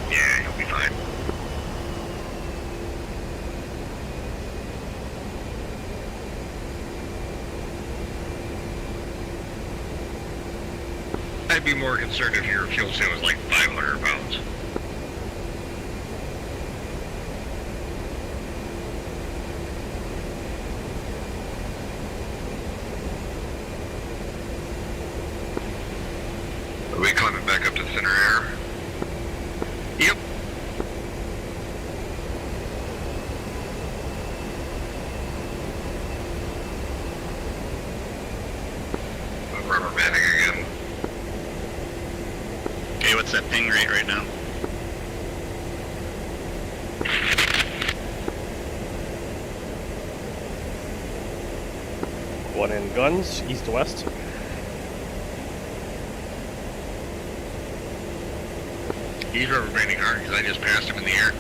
Yeah, you'll be fine. I'd be more concerned if your fuel state was like 500 pounds. Are we climbing back up to thinner air? Yep. I'm rubber banding again. Okay, what's that ping rate right now? One in guns, east to west. He's rubber banding hard because I just passed him in the air.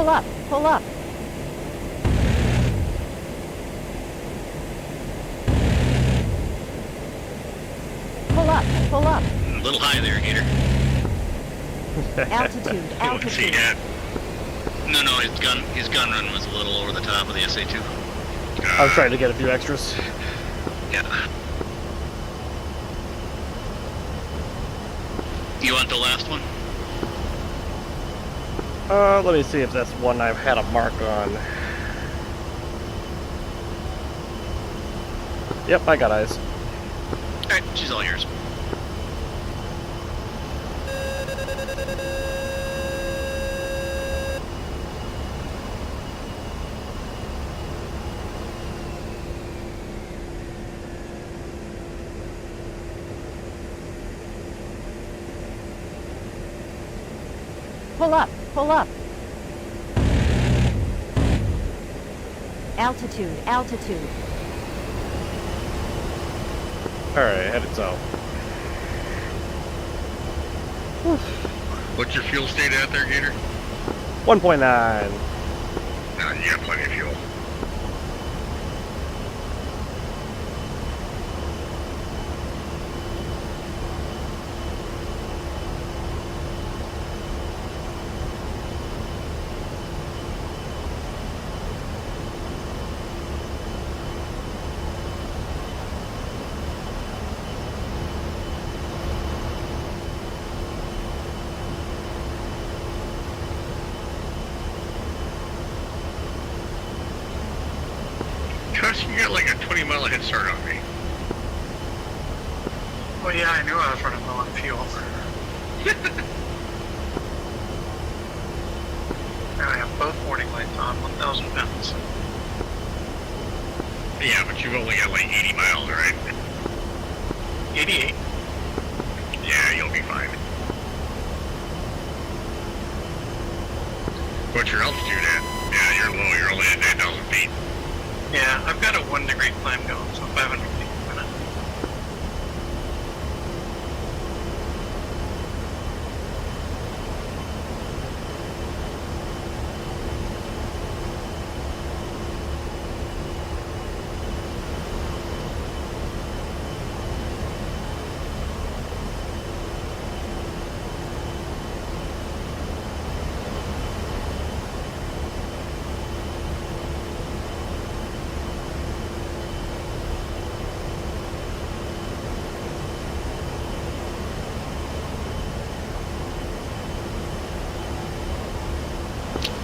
Pull up, pull up. Pull up, pull up. A little high there, Gator. Altitude, Let's see altitude. that. No, his gun run was a little over the top of the SA2. I was trying to get a few extras. Yeah. You want the last one? Let me see if that's one I've had a mark on. Yep, I got eyes. Alright, she's all yours. Pull up, pull up. Altitude, altitude. Alright, headed south. What's your fuel state out there, Gator? 1.9. You got plenty of fuel. Cuss, you got like a 20-mile head start on me. Well, yeah, I knew I was running low on fuel. Now I have both warning lights on, 1,000 pounds. Yeah, but you've only got like 80 miles, right? 88. Yeah, you'll be fine. What's your altitude at? Yeah, you're low. You're only at 9,000 feet. Yeah, I've got a 1 degree climb going, so 500 feet per minute.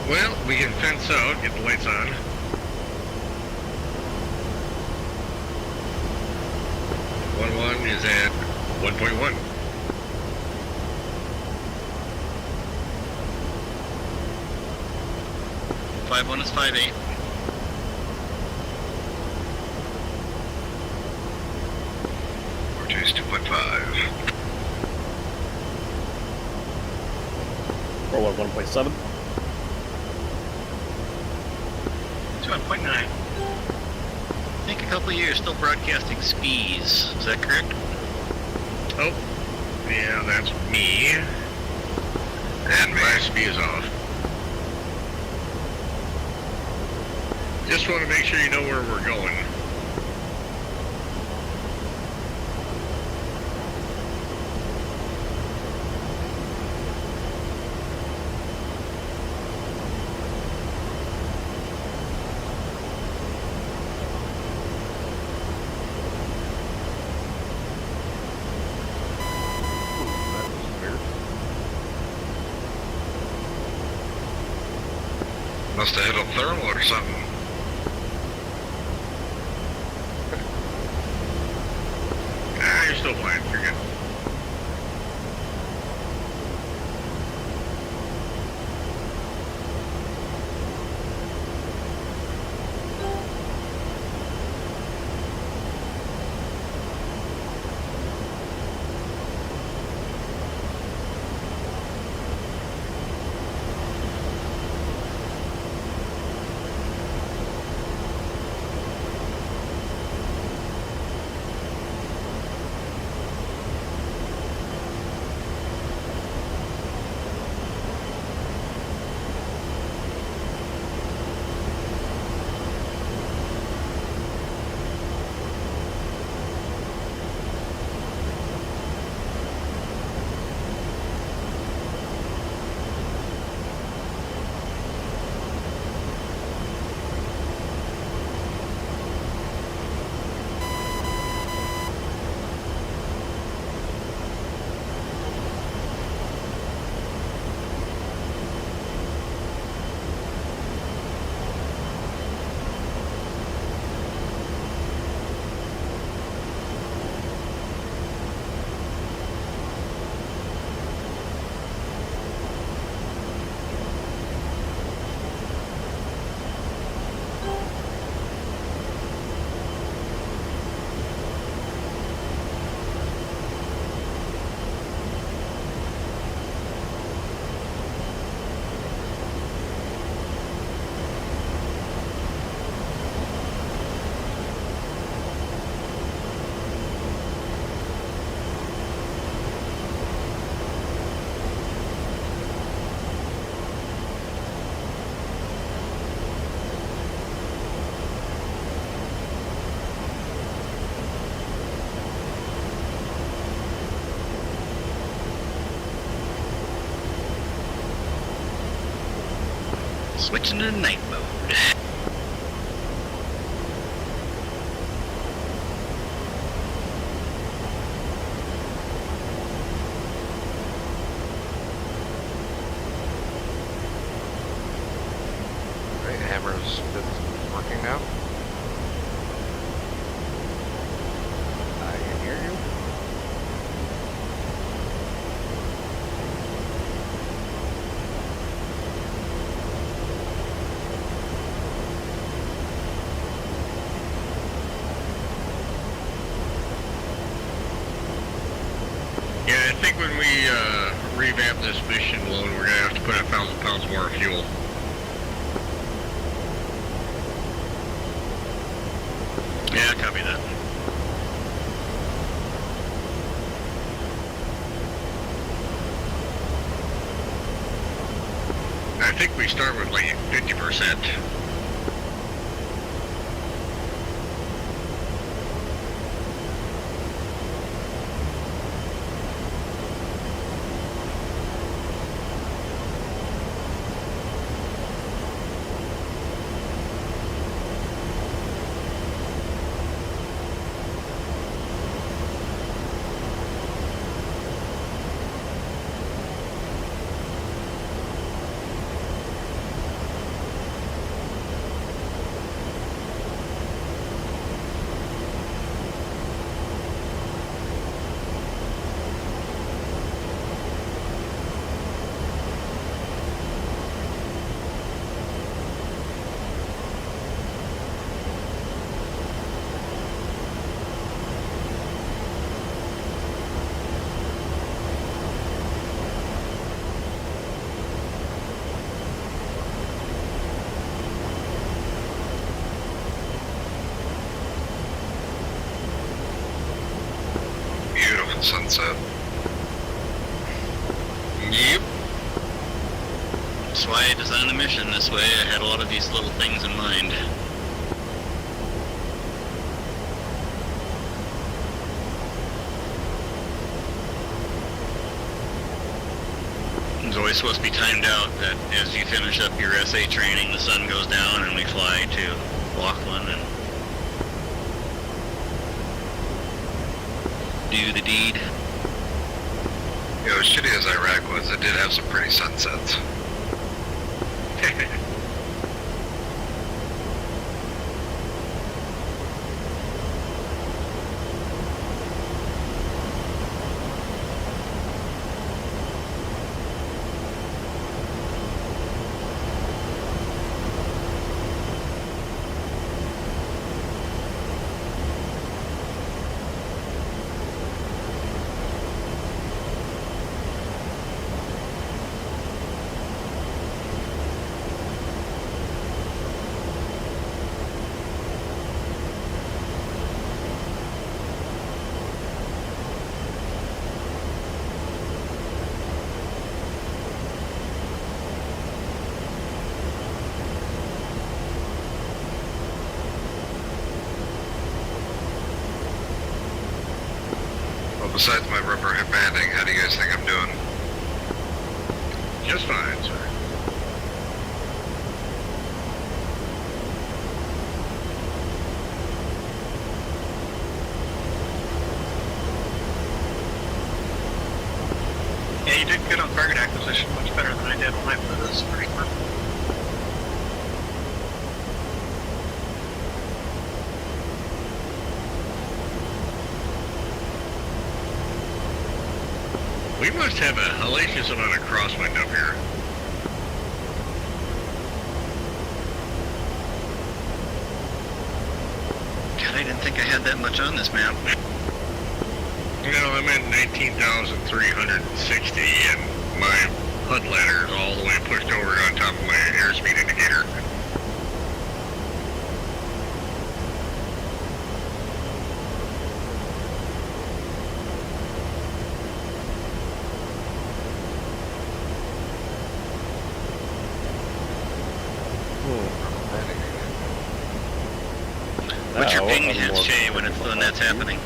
Well, we can fence out, get the lights on. One is at 1.1. Five one is 5.8. Two is 2.5. Roll at 1.7. 2.9. I think a couple of years still broadcasting SPEEs. Is that correct? Oh, yeah, that's me. And my speed is off. Just want to make sure you know where we're going. Must have hit a thermal or something. Ah, you're still fine. You're good. Switching to night mode. Right, hammer's working now. I can hear you. Yeah, I think when we revamp this mission load, we're gonna have to put 1,000 pounds more of fuel. Yeah, copy that. I think we start with like 50%. Beautiful sunset. Yep. That's why I designed the mission this way. I had a lot of these little things in mind. It's always supposed to be timed out that as you finish up your SA training, the sun goes down and we fly to Laughlin and do the deed. You know, as shitty as Iraq was, it did have some pretty sunsets. Well, besides my rubber hip banding, how do you guys think I'm doing? Just fine, sir. Yeah, you did good on target acquisition, much better than I did when I flew this first one. We must have a hellacious amount of crosswind up here. God, I didn't think I had that much on this map. You know, I'm at 19,360 and my HUD ladder is all the way pushed over on top of my airspeed indicator. What's your Oh, ping, I'm more Shay, when that's happening?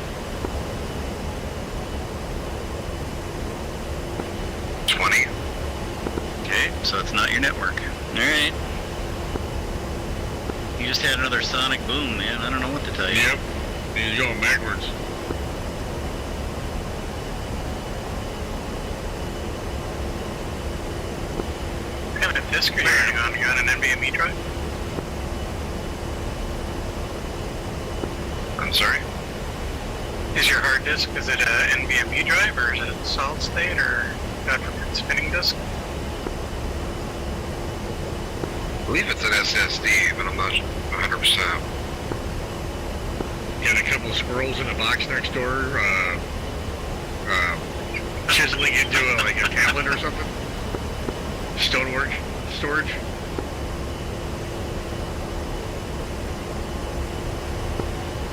20. Okay, so it's not your network. Alright. just had another sonic boom, man. I don't know what to tell you. Yep. He's going backwards. What kind of disk are you running on? You got an NVMe drive? I'm sorry? Is your hard disk, is it a NVMe drive or is it solid state or God forbid spinning disk? I believe it's an SSD, but I'm not 100%. Got a couple of squirrels in a box next door, chiseling into like a tablet or something. Stonework storage.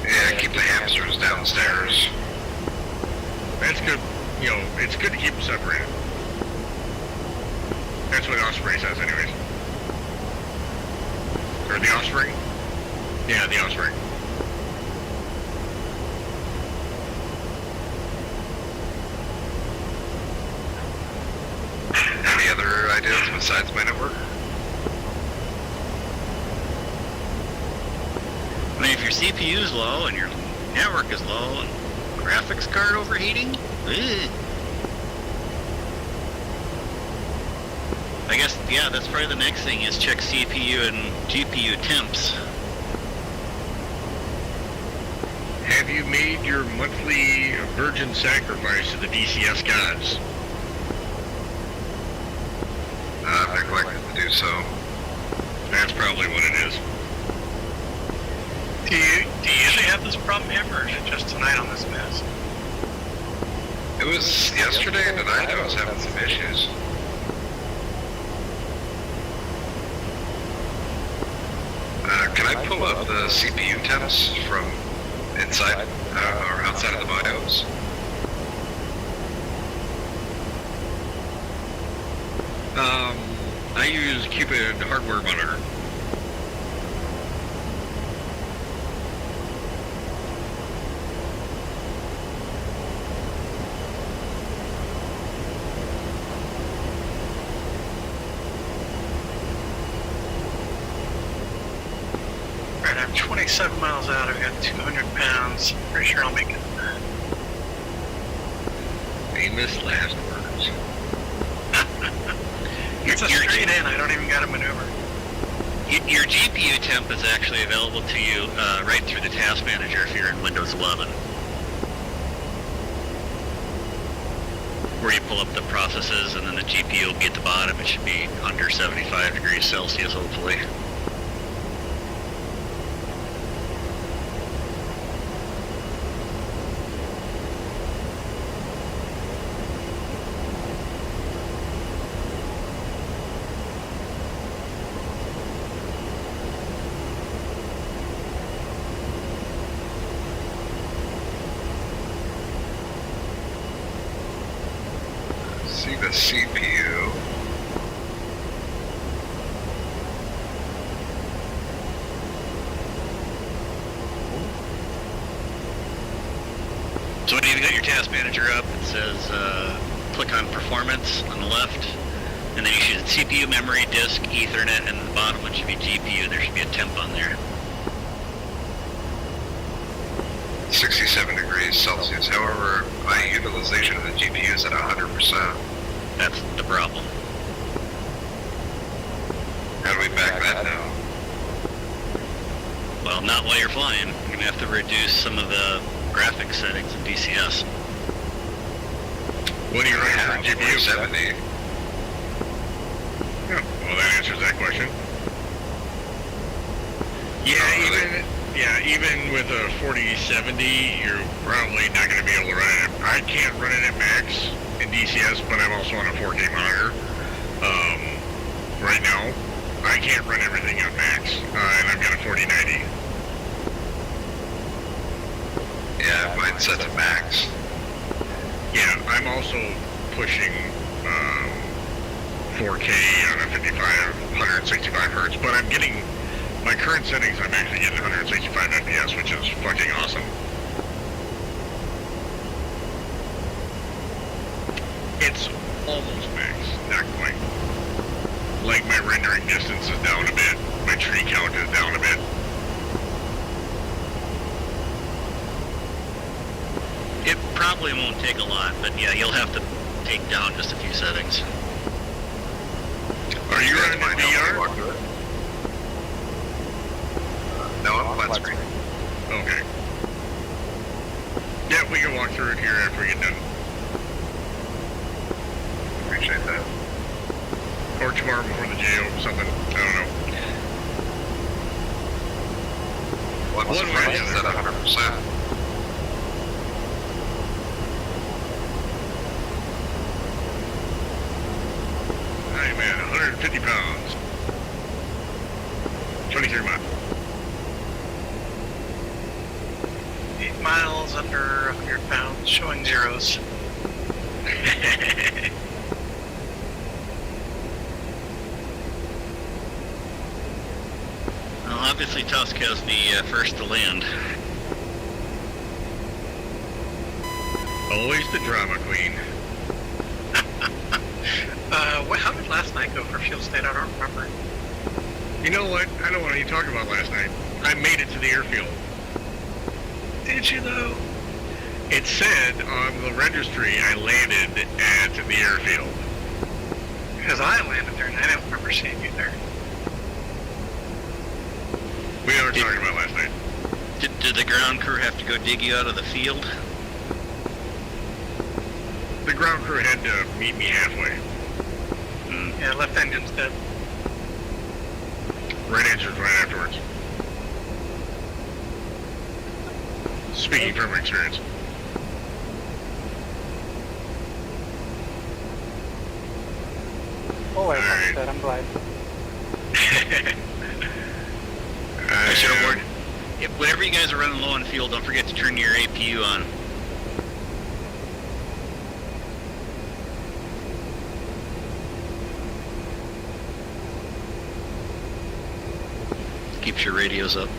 Yeah, keep the hamsters downstairs. That's good. You know, it's good to keep them separated. That's what Osprey says, anyways. Or the offspring? Yeah, the offspring. Any other ideas besides my network? I mean, if your CPU is low and your network is low and graphics card overheating, I guess, yeah, that's probably the next thing is check CPU and GPU temps. Have you made your monthly virgin sacrifice to the DCS gods? I've neglected to do so. That's probably what it is. Do you usually have this problem ever, or is it just tonight on this mess? It was yesterday and tonight I was having some issues. Can I pull up the CPU temps from inside or outside of the BIOS? I use Cupid hardware monitor. Alright, I'm 27 miles out, I've got 200 pounds. Pretty sure I'll make it. Famous last words. It's a straight in, I don't even got to maneuver. Your GPU temp is actually available to you right through the task manager if you're in Windows 11. Where you pull up the processes and then the GPU will be at the bottom. It should be under 75 degrees Celsius, hopefully. See the CPU. So when you've got your task manager up, it says click on performance on the left, and then you should CPU, memory, disk, Ethernet, and the bottom one should be GPU. There should be a temp on there. 67 degrees Celsius. However, my utilization of the GPU is at 100%. That's the problem. How do we back that down? Well, not while you're flying. You're gonna have to reduce some of the graphics settings in DCS. What do you run for GPU? 70. Yeah, well, that answers that question. Yeah, even with a 4070, you're probably not going to be able to run it. I can't run it at max in DCS, but I'm also on a 4K monitor. Right now, I can't run everything at max, and I've got a 4090. Yeah, mine's set to max. Yeah, I'm also pushing 4K on a 165 hertz, but I'm getting, my current settings, I'm actually getting 165 FPS, which is fucking awesome. It's almost max, not quite. Like my rendering distance is down a bit, my tree count is down a bit. shouldn't take a lot, but yeah, you'll have to take down just a few settings. Are you running Fine, VR? I'll walk through it. No, I'm flat screen. Okay. Yeah, we can walk through it here after we get done. Appreciate that. Or tomorrow before the jail or something. I don't know. Well, I'm One way or surprised the it's at other. 100%. I'm at 150 pounds. 23 miles. 8 miles under 100 pounds, showing zeros. Well, obviously Tusk has the first to land. Always the drama queen. How did last night go for fuel state? I don't remember. You know what? I don't want to talk about last night. I made it to the airfield. Did you though? It said on the registry I landed at the airfield. Because I landed there and I don't remember seeing you there. We are talking about last night. Did the ground crew have to go dig you out of the field? The ground crew had to meet me halfway. Yeah, left engine's dead. Right engine's right afterwards. Speaking from experience. Oh, Alright. dead. I'm glad. I should have warned. Whenever you guys are running low on fuel, don't forget to turn your APU on. Keeps your radios up.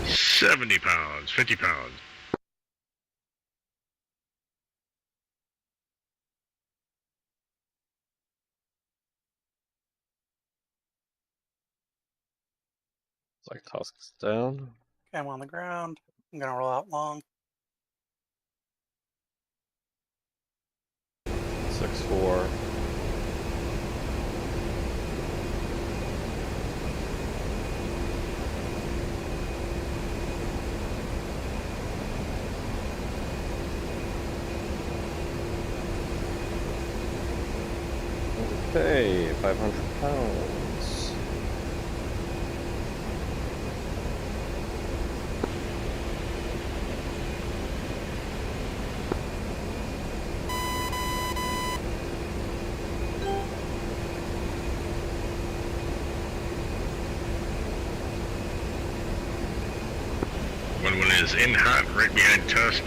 £70, 50 pounds. It's like Tusk's down. Okay, I'm on the ground. I'm gonna roll out long. 6-4. Okay, 500 pounds. One is in hot, right behind Tusk,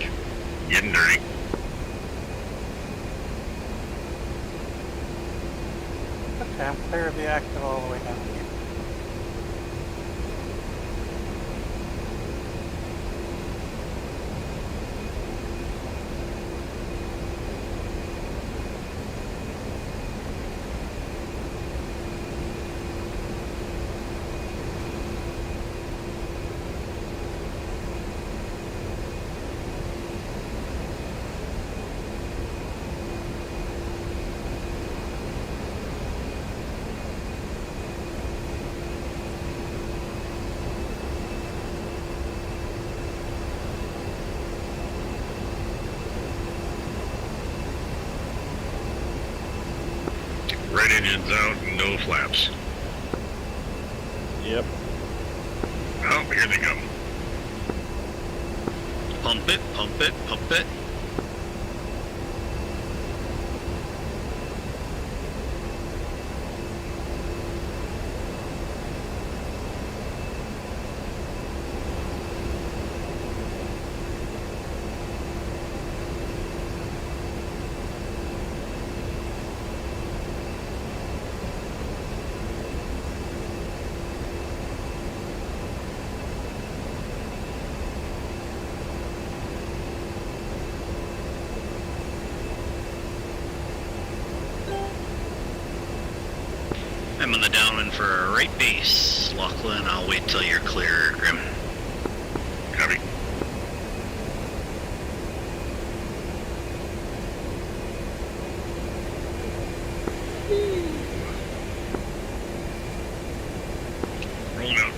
getting dirty. Okay, I'm clear of the active all the way down here. Right engine's out, no flaps. Yep. Oh, here they come. Pump it, pump it, pump it. I'm on the downwind for a right base. Lachlan, I'll wait till you're clear, Grim. Copy. Rolling out.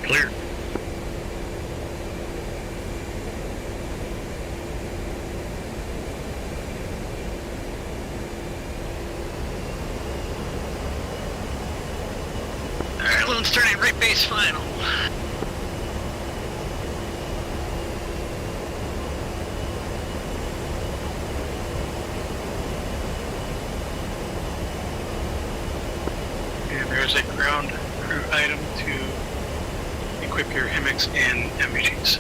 Clear. Alright, Loon's turning right base final. And there's a ground crew item to equip your HIMIX and MVGs.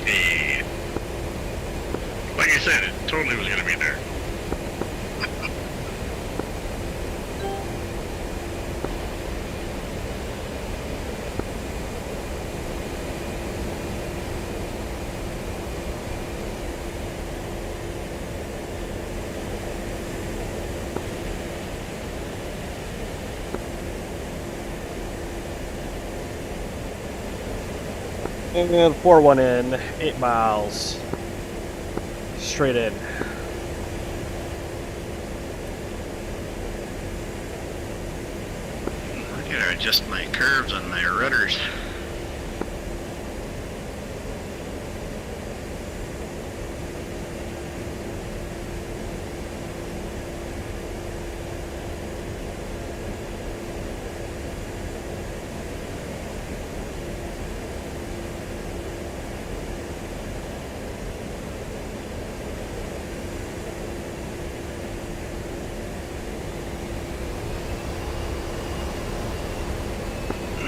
Hey. Like I said, it totally was going to be there. And 4-1 in, 8 miles. Straight in. I gotta adjust my curves on my rudders.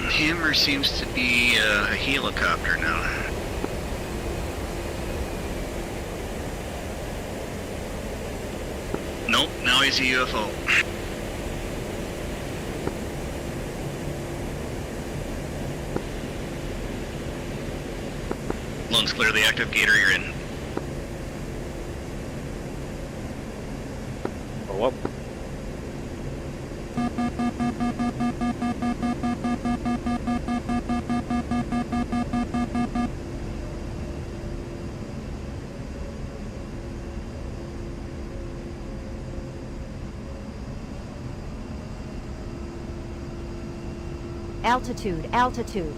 Hammer seems to be a helicopter now. Nope, now he's a UFO. Lungs clear the active gator, you're in. Or what? Altitude, altitude.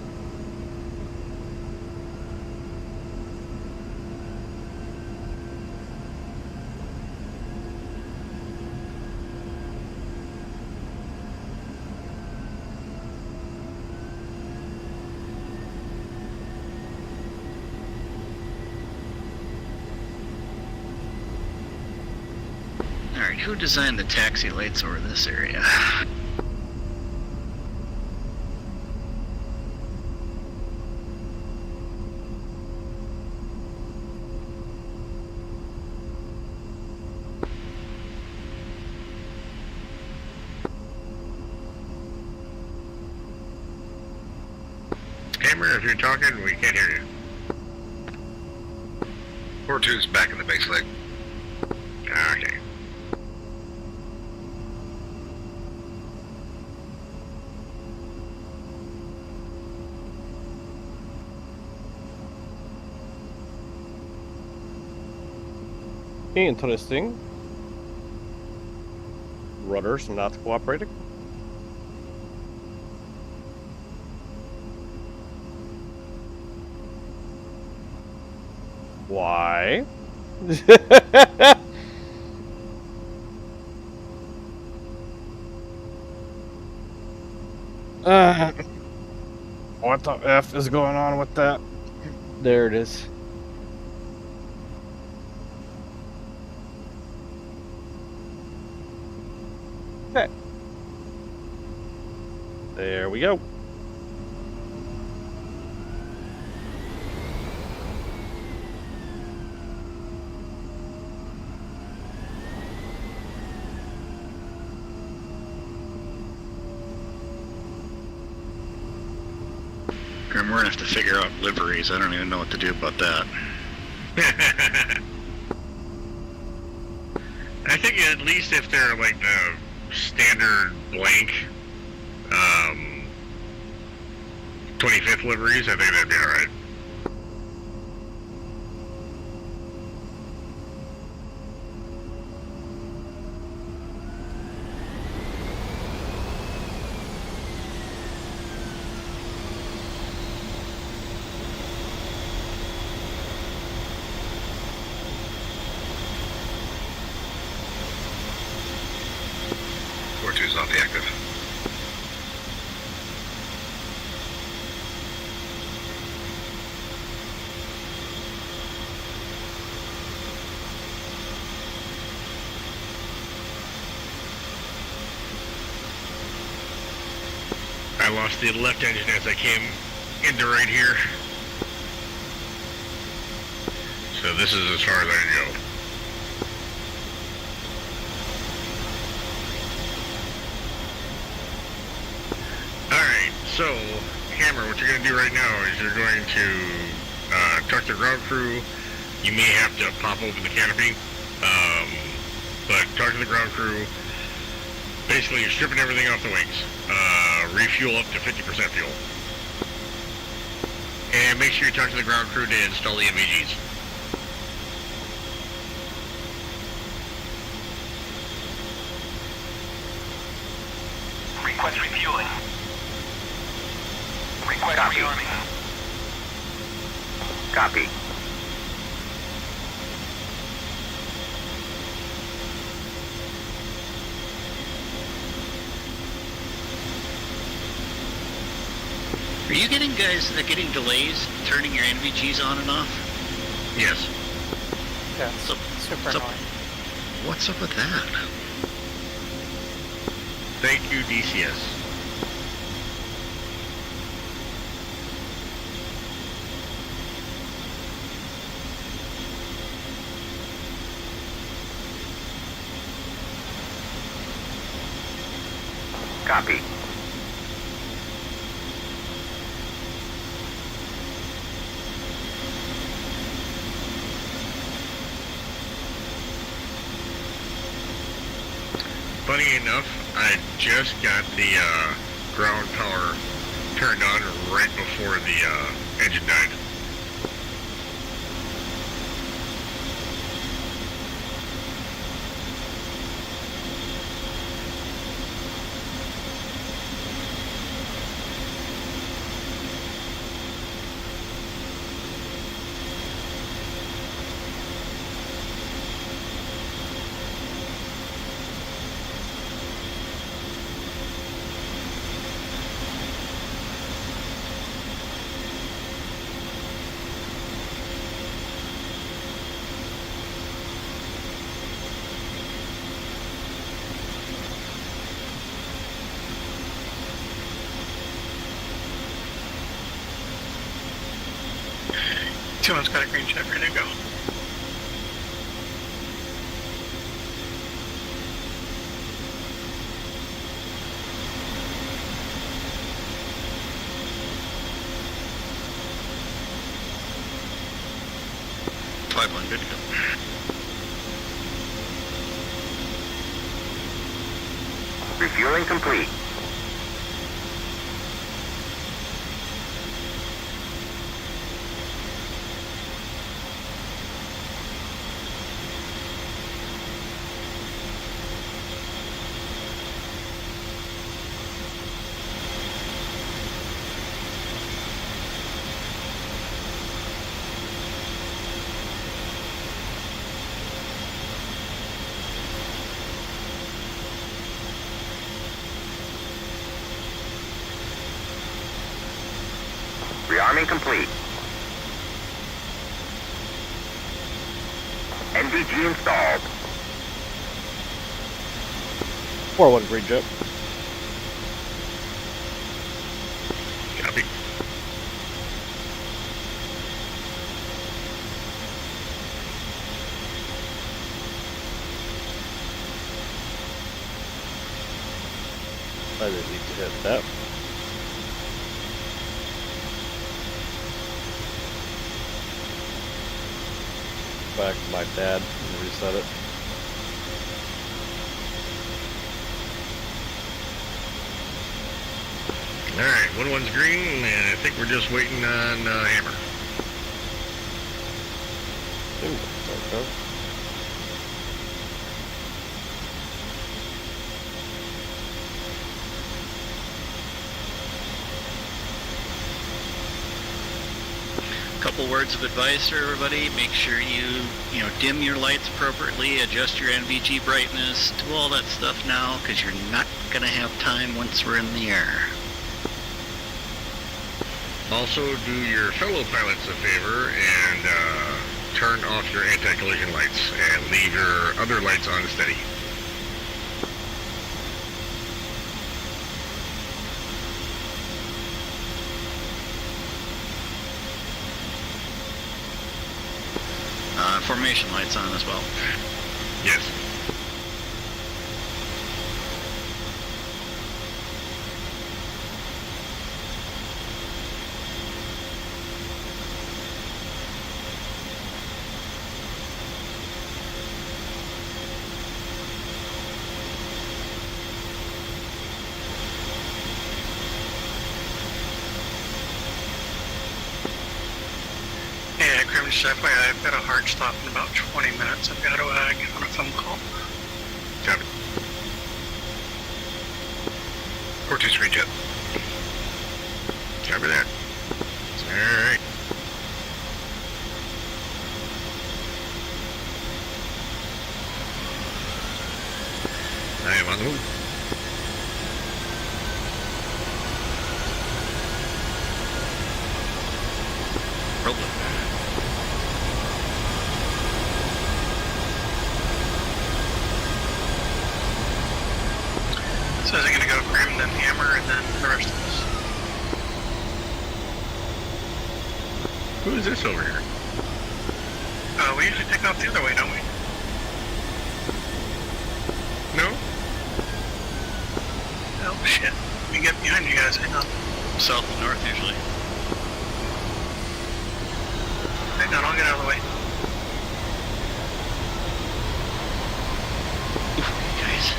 Alright, who designed the taxi lights over this area? Hammer, if you're talking, we can't hear you. 4-2's back in the base leg. Okay. Interesting. Rudders not cooperating. Why? What the F is going on with that? There it is. Okay. There we go. we're gonna have to figure out liveries. I don't even know what to do about that. I think at least if they're like the standard blank 25th liveries, I think that'd be alright. Is not the active. I lost the left engine as I came into right here. So this is as far as I can go. So, Hammer, what you're going to do right now is you're going to talk to the ground crew. You may have to pop open the canopy, but talk to the ground crew. Basically, you're stripping everything off the wings. Refuel up to 50% fuel. And make sure you talk to the ground crew to install the NVGs. Request refueling. Request rearming. Copy. Are you getting getting delays turning your NVGs on and off? Yes. Yeah, So, super annoying. what's up with that? Thank you, DCS. Copy. Funny enough, I just got the ground power turned on right before the engine died. Someone's got a green check ready to go. Good to go. Refueling complete. Rearming complete. NVG installed. 4-1 green jet. Copy. I didn't need to hit that. back to my dad and reset it. Alright, 1-1's green, and I think we're just waiting on Hammer. Ooh, okay. Couple words of advice for everybody. Make sure you dim your lights appropriately, adjust your NVG brightness, do all that stuff now, because you're not going to have time once we're in the air. Also, do your fellow pilots a favor and turn off your anti-collision lights and leave your other lights on steady. Formation lights on as well. Yes. Yeah, Grim, just FYI, I've got a hard stop in about 20 minutes. I've got to get on a phone call. Copy. 4-2 screen jet. Copy that. Alright. I am on the move. Rolling. So is it going to go Grim, then Hammer, and then the rest of us? Who is this over here? We usually take off the other way, don't we? No? Oh, shit. Let me get behind you guys. Hang on. South and north usually. Hang on, I'll get out of the way. Guys.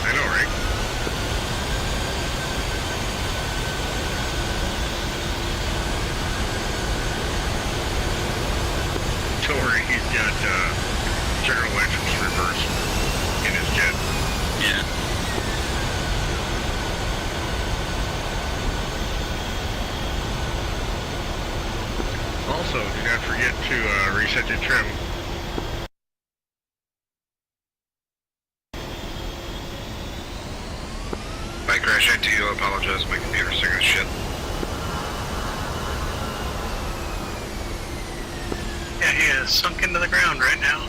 I know, right? Don't worry, he's got General Electric's reverse in his jet. Yeah. Also, do not forget to reset your trim. If I crash into you, I apologize. My computer's singing shit. Yeah, he is sunk into the ground right now.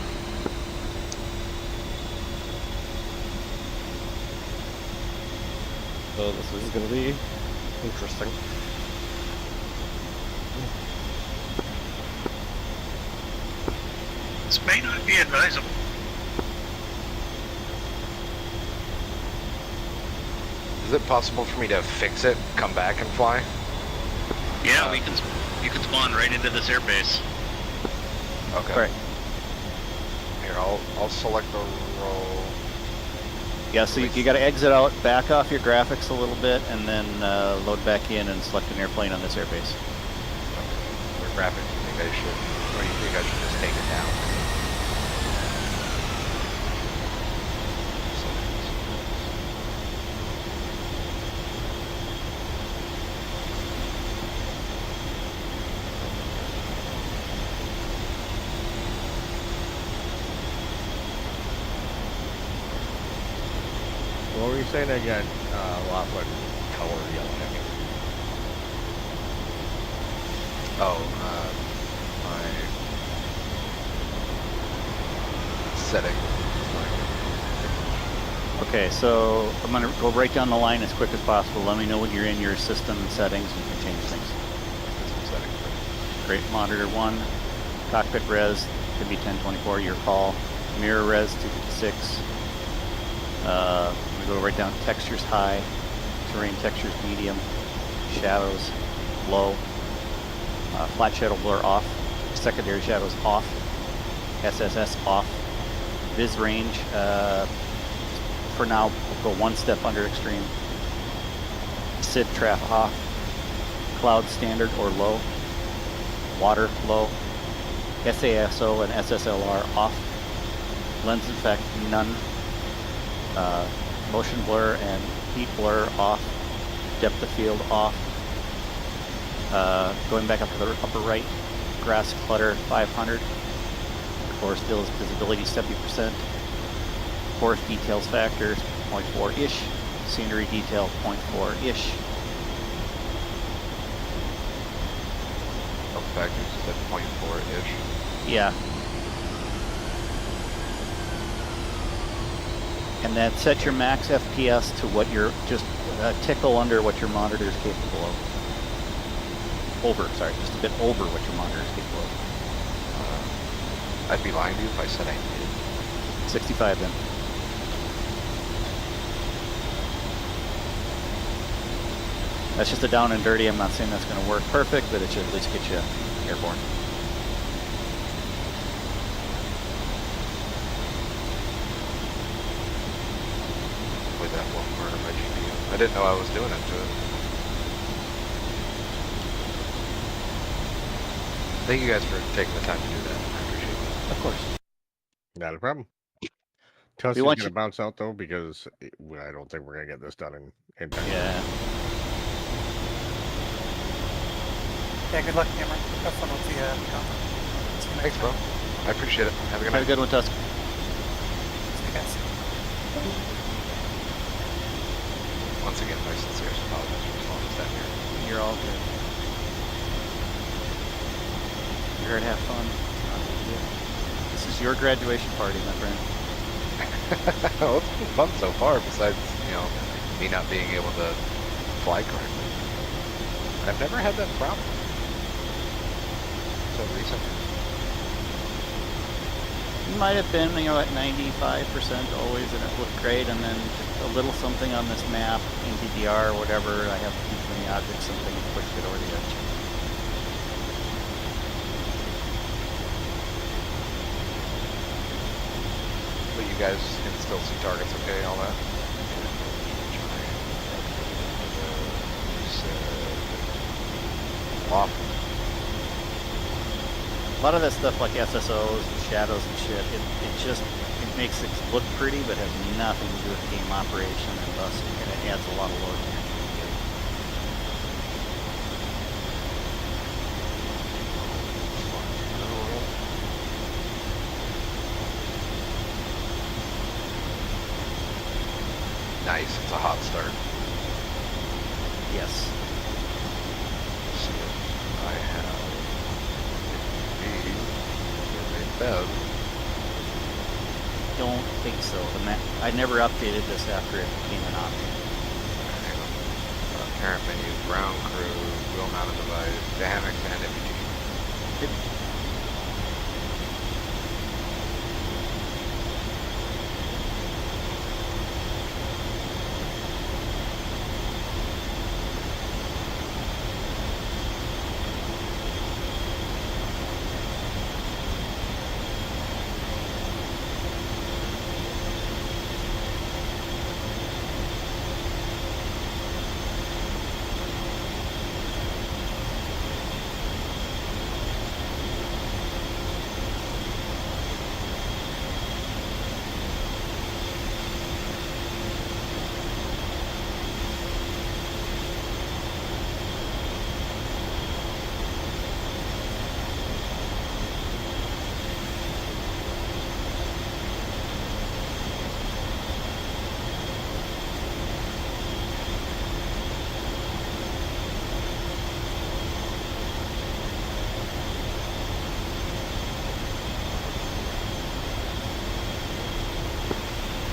So this is going to be interesting. This may not be advisable. Is it possible for me to fix it, come back and fly? Yeah, you can spawn right into this airbase. Okay. Right. Here, I'll select the roll. Yeah, so you got to exit out, back off your graphics a little bit, and then load back in and select an airplane on this airbase. What graphics do you think I should, or you think I should just take it down? What were you saying again, Laughlin? Color yelling at me. Oh, my setting. Okay, so I'm going to go right down the line as quick as possible. Let me know when you're in your system settings and you can change things. System settings. Great, monitor 1, cockpit res, could be 1024, your call. Mirror res 256. We go right down, textures high, terrain textures medium, shadows low, flat shadow blur off, secondary shadows off. SSS off. Viz range, for now, we'll go one step under extreme. SID trap off. Cloud standard or low. Water low. SASO and SSLR off. Lens effect none. Motion blur and heat blur off. Depth of field off. Going back up to the upper right. Grass clutter 500. Forest Hills visibility 70%. Forest details factor 0.4-ish. Scenery detail 0.4-ish. Factors at 0.4-ish. Yeah. And then set your max FPS to what you're just tickle under what your monitor is capable of. Sorry, just a bit over what your monitor is capable of. I'd be lying to you if I said I did. 65 then. That's just a down and dirty. I'm not saying that's going to work perfect, but it should at least get you airborne. Boy, that won't murder my GPU. I didn't know I was doing it to it. Thank you guys for taking the time to do that. I appreciate it. Of course. Not a problem. Tusk's want gonna you- bounce out though because I don't think we're gonna get this done in time. Yeah. Yeah, good luck, Cameron. Have fun with the conference. See you next Thanks, bro. I appreciate it. Have a good Have a night. good one, Tusk. time. See you guys. Once again, my sincerest apologies for slowing us down here. You're all good. You're here to have fun. It's not a big deal. This is your graduation party, my friend. Well, it's been fun so far, besides, me not being able to fly correctly. I've never had that problem. So recent. You might have been, at 95% always, and it looked great, and then just a little something on this map, NVIDIA or whatever, I have too many objects, something pushed it over the edge. But you guys can still see targets, okay, all that? Wow. A lot of that stuff like SSOs and shadows and shit, it makes it look pretty, but has nothing to do with game operation, and thus it adds a lot of load to your game. Nice, it's a hot start. Yes. Let's see if I have Bev. Don't think so. The map, I never updated this after it became an option. Parent menu, ground crew, wheel mounted device, dynamics, and MPG.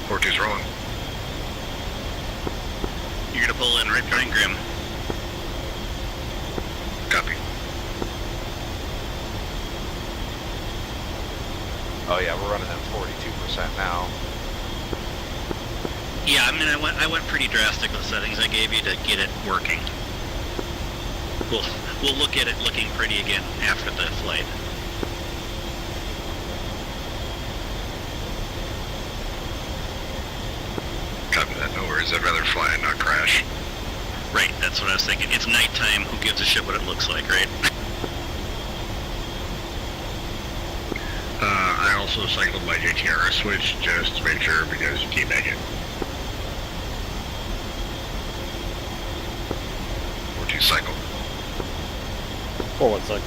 Fortwo's rolling. You're gonna pull in right behind Grim. Copy. Oh yeah, we're running at 42% now. Yeah, I mean, I went pretty drastic with the settings I gave you to get it working. We'll look at it looking pretty again after the flight. because I'd rather fly and not crash. Right, that's what I was thinking. It's nighttime, who gives a shit what it looks like, right? I also cycled my JTRS switch just to make sure because you can't make it. Or to cycle. 4-1 cycle.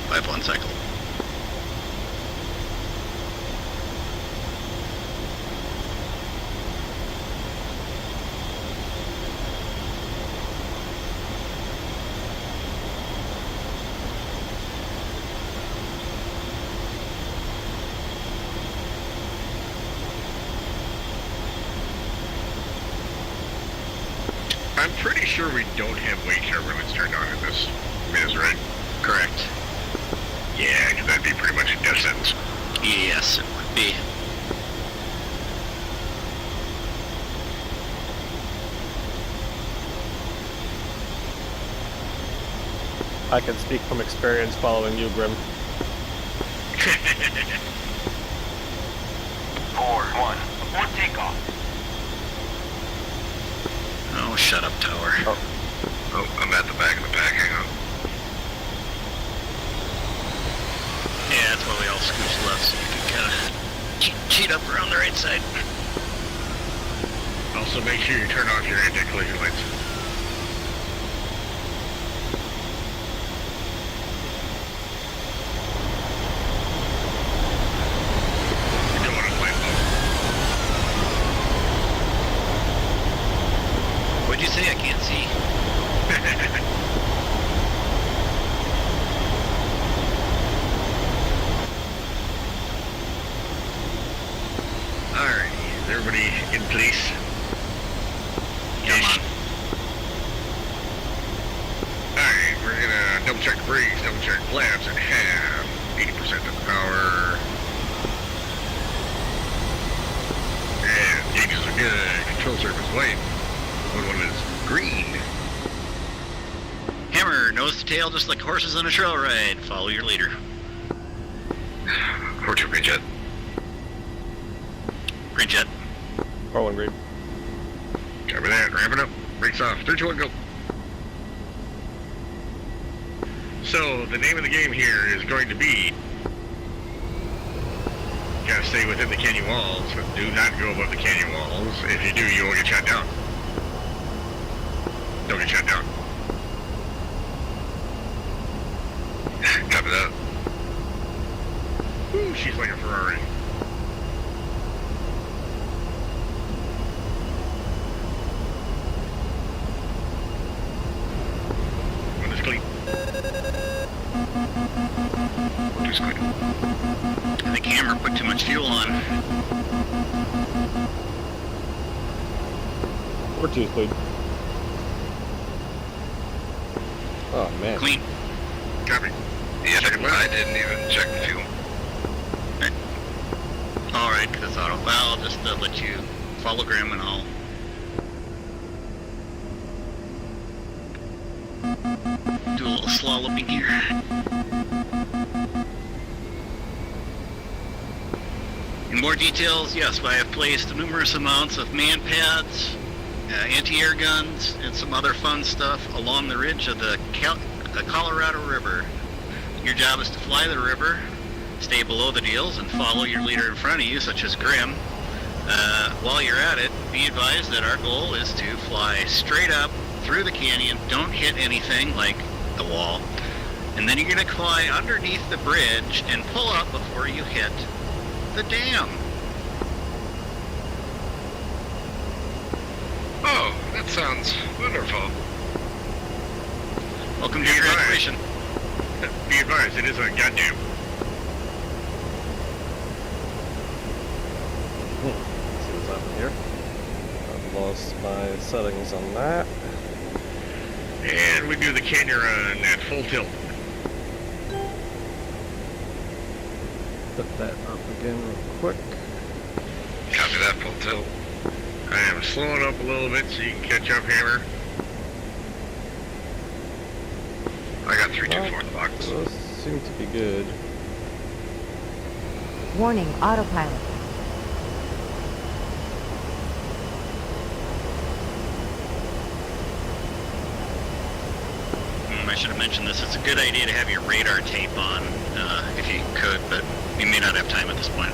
5-1 cycle. I'm pretty sure we don't have wake turbulence turned on in this Miz, right? Correct. Yeah, because that'd be pretty much a death sentence. Yes, it would be. I can speak from experience following you, Grim. 4-1. Abort takeoff. Oh, shut up, tower. Oh, I'm at the back of the pack, hang on. Yeah, that's why we all scooch left, so you can kind of cheat up around the right side. Also, make sure you turn off your anti-collision lights. You don't want to fly low. What'd you say? I can't see. Alright, is everybody in place? Come on. Alright, we're gonna double check the brakes, double check flaps, and have 80% of the power. And gauges are good. Control surface white. One is green. Hammer, nose to tail, just like horses on a trail ride. Follow your leader. 4-2 green jet. Green jet. 4-1 green. Cover that, ramp it up. Brakes off. 3, 2, 1, go. So, the name of the game here is going to be... Gotta stay within the canyon walls, but do not go above the canyon walls. If you do, you will get shot down. Don't get shot down. Copy that. Ooh, she's like a Ferrari. One is clean. Just clean. I think Hammer put too much fuel on. 4-2 is clean. Oh, man. Clean. Copy. Yeah, Second left. I didn't even check the fuel. Alright, because auto. Well, I'll just let you follow Grim and I'll... do a little slaloming here. In more details, yes, I have placed numerous amounts of man pads, anti-air guns, and some other fun stuff along the ridge of the Colorado River. Your job is to fly the river, stay below the deals, and follow your leader in front of you, such as Grim. While you're at it, be advised that our goal is to fly straight up through the canyon, don't hit anything like the wall, and then you're going to fly underneath the bridge and pull up before you hit the dam. Oh, that sounds wonderful. Welcome to your graduation. Be advised, it is a goddamn. Let's see what's happening here. I've lost my settings on that. And we do the canyon run at full tilt. Put that up again real quick. Copy that, full tilt. I am slowing up a little bit so you can catch up, Hammer. I got 324 in the box. Those seem to be good. Warning, autopilot. I should have mentioned this. It's a good idea to have your radar tape on, if you could, but you may not have time at this point.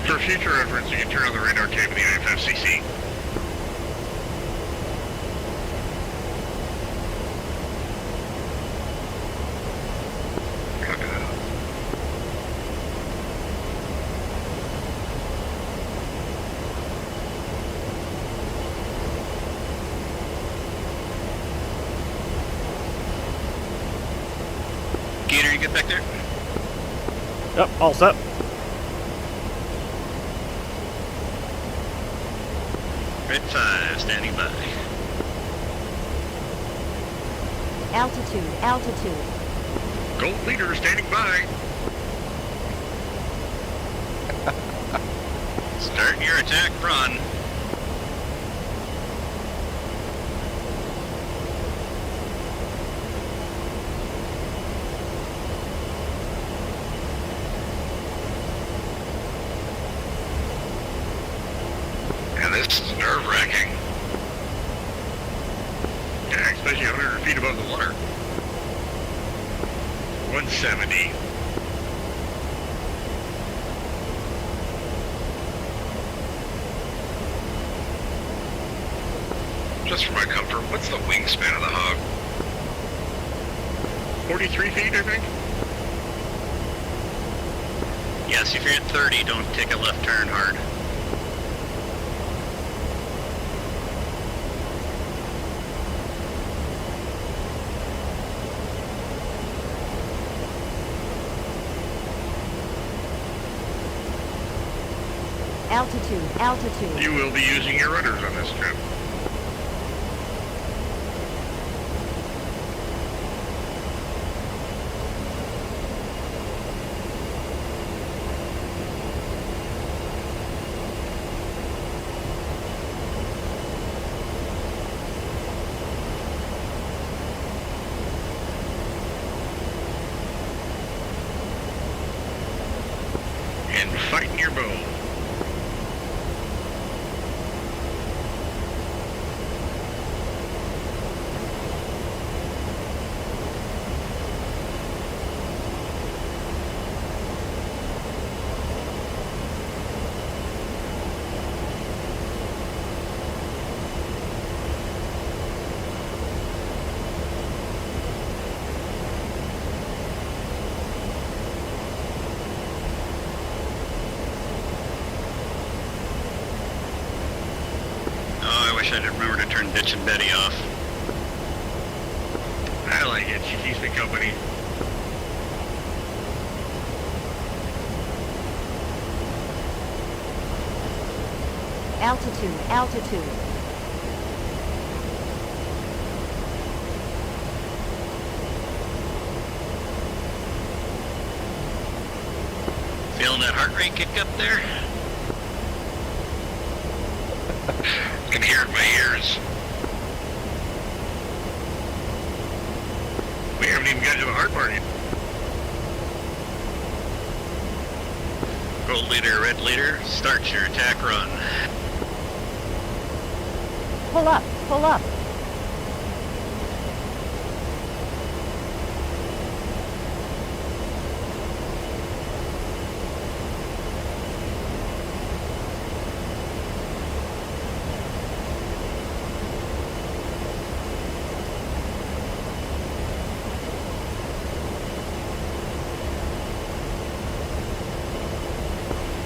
For future reference, you can turn on the radar tape in the IFFCC. Copy that. Gator, you get back there? Yep, all set. Red 5, standing by. Altitude, altitude. Gold leader standing by. Start your attack run. And this is nerve-wracking. Yeah, especially 100 feet above the water. 170. Just for my comfort, what's the wingspan of the hog? 43 feet, I think. Yes, if you're at 30, don't take a left turn hard. Altitude, altitude. You will be using your rudders on this trip. And fighting your bow. Oh, I wish I'd remember to turn Bitch and Betty off. I like it. She keeps me company. Altitude, altitude. Feeling that heart rate kick up there? Can hear it in my ears. We haven't even got to the hard part yet. Gold leader, red leader, start your attack run. Pull up, pull up.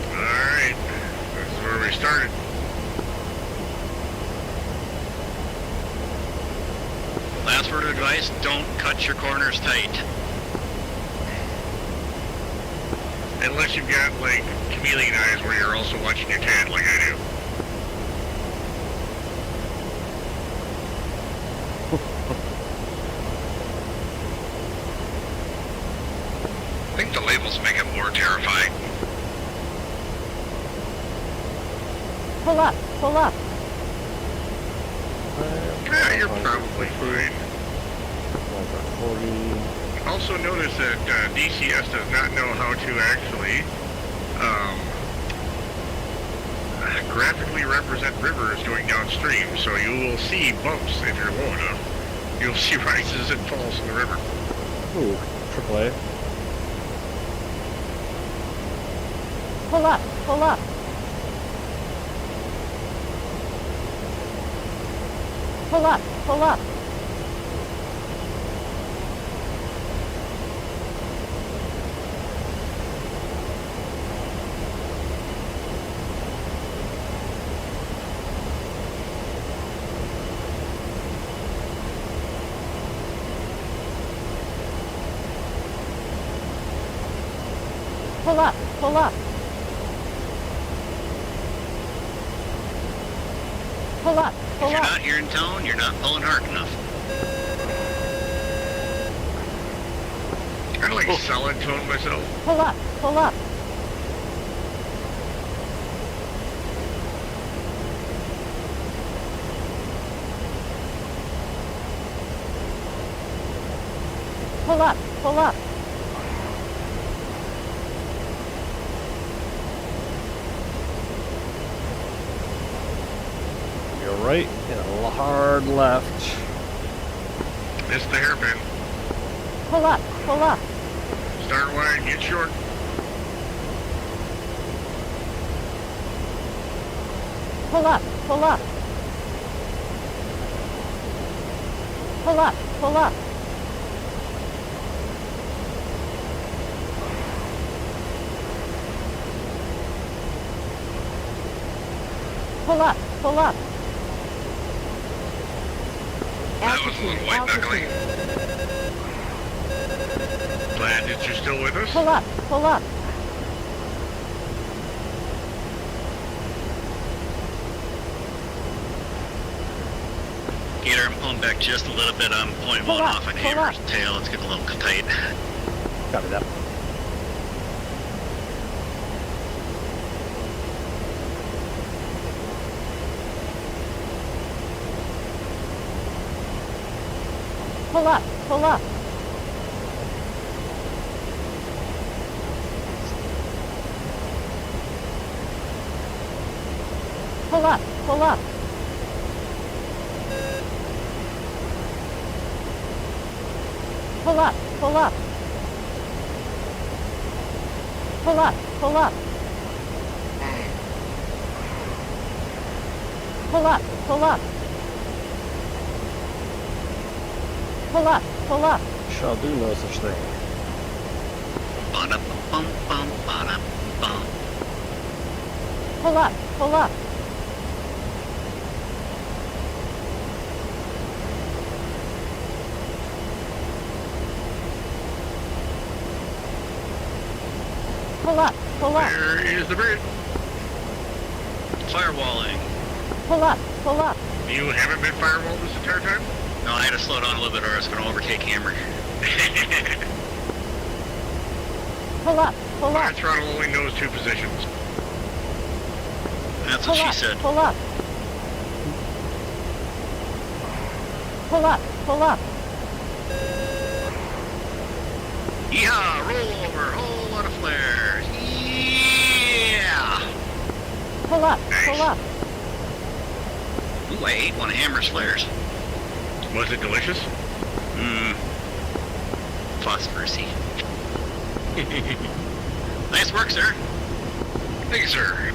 Alright. This is where we started. Last word of advice, don't cut your corners tight. Unless you've got, like, chameleon eyes where you're also watching your TAD like I do. I think the labels make it more terrifying. Pull up, pull up. Yeah, you're probably fine. 40. Also notice that DCS does not know how to actually graphically represent rivers going downstream, so you will see bumps if you're low enough. You'll see rises and falls in the river. Ooh, AAA. Pull up, pull up. Pull up, pull up. Pull up, pull up. Pull up, pull If you're up. not here in town, you're not pulling hard enough. I like solid tone myself. Pull up, pull up. Pull up, pull up. You're right and a hard left. Missed the hairpin. Pull up, pull up. Start wide, get short. Pull up, pull up. Pull up, pull up. Pull up, pull up. That was a little white knuckling. Glad that you're still with us. Pull up, pull up. Gator, I'm pulling back just a little bit. I'm point Pull one up, off on pull Haver's up. tail. It's getting a little tight. Copy that. Pull up, pull up. Pull up, pull up. Pull up, pull up. Pull up, pull up. Pull up, pull up. Pull up, pull up. Shall do no such thing. Ba-da-bum-bum, ba-da-bum. Pull up, pull up. Pull up, pull up. There is the bridge. Firewalling. Pull up, pull up. You haven't been firewalled this entire time? No, I had to slow down a little bit or I was going to overtake Hammer. Pull up, pull My up. throttle only knows two positions. That's Pull what she up, said. pull up. Pull up, pull up. Yeehaw! Roll over! Whole lot of flares! Yeah! Pull up, Nice. pull up. Ooh, I ate one of Hammer's flares. Was it delicious? Mmm. Phosphorusy. Nice work, sir. Thank you, sir.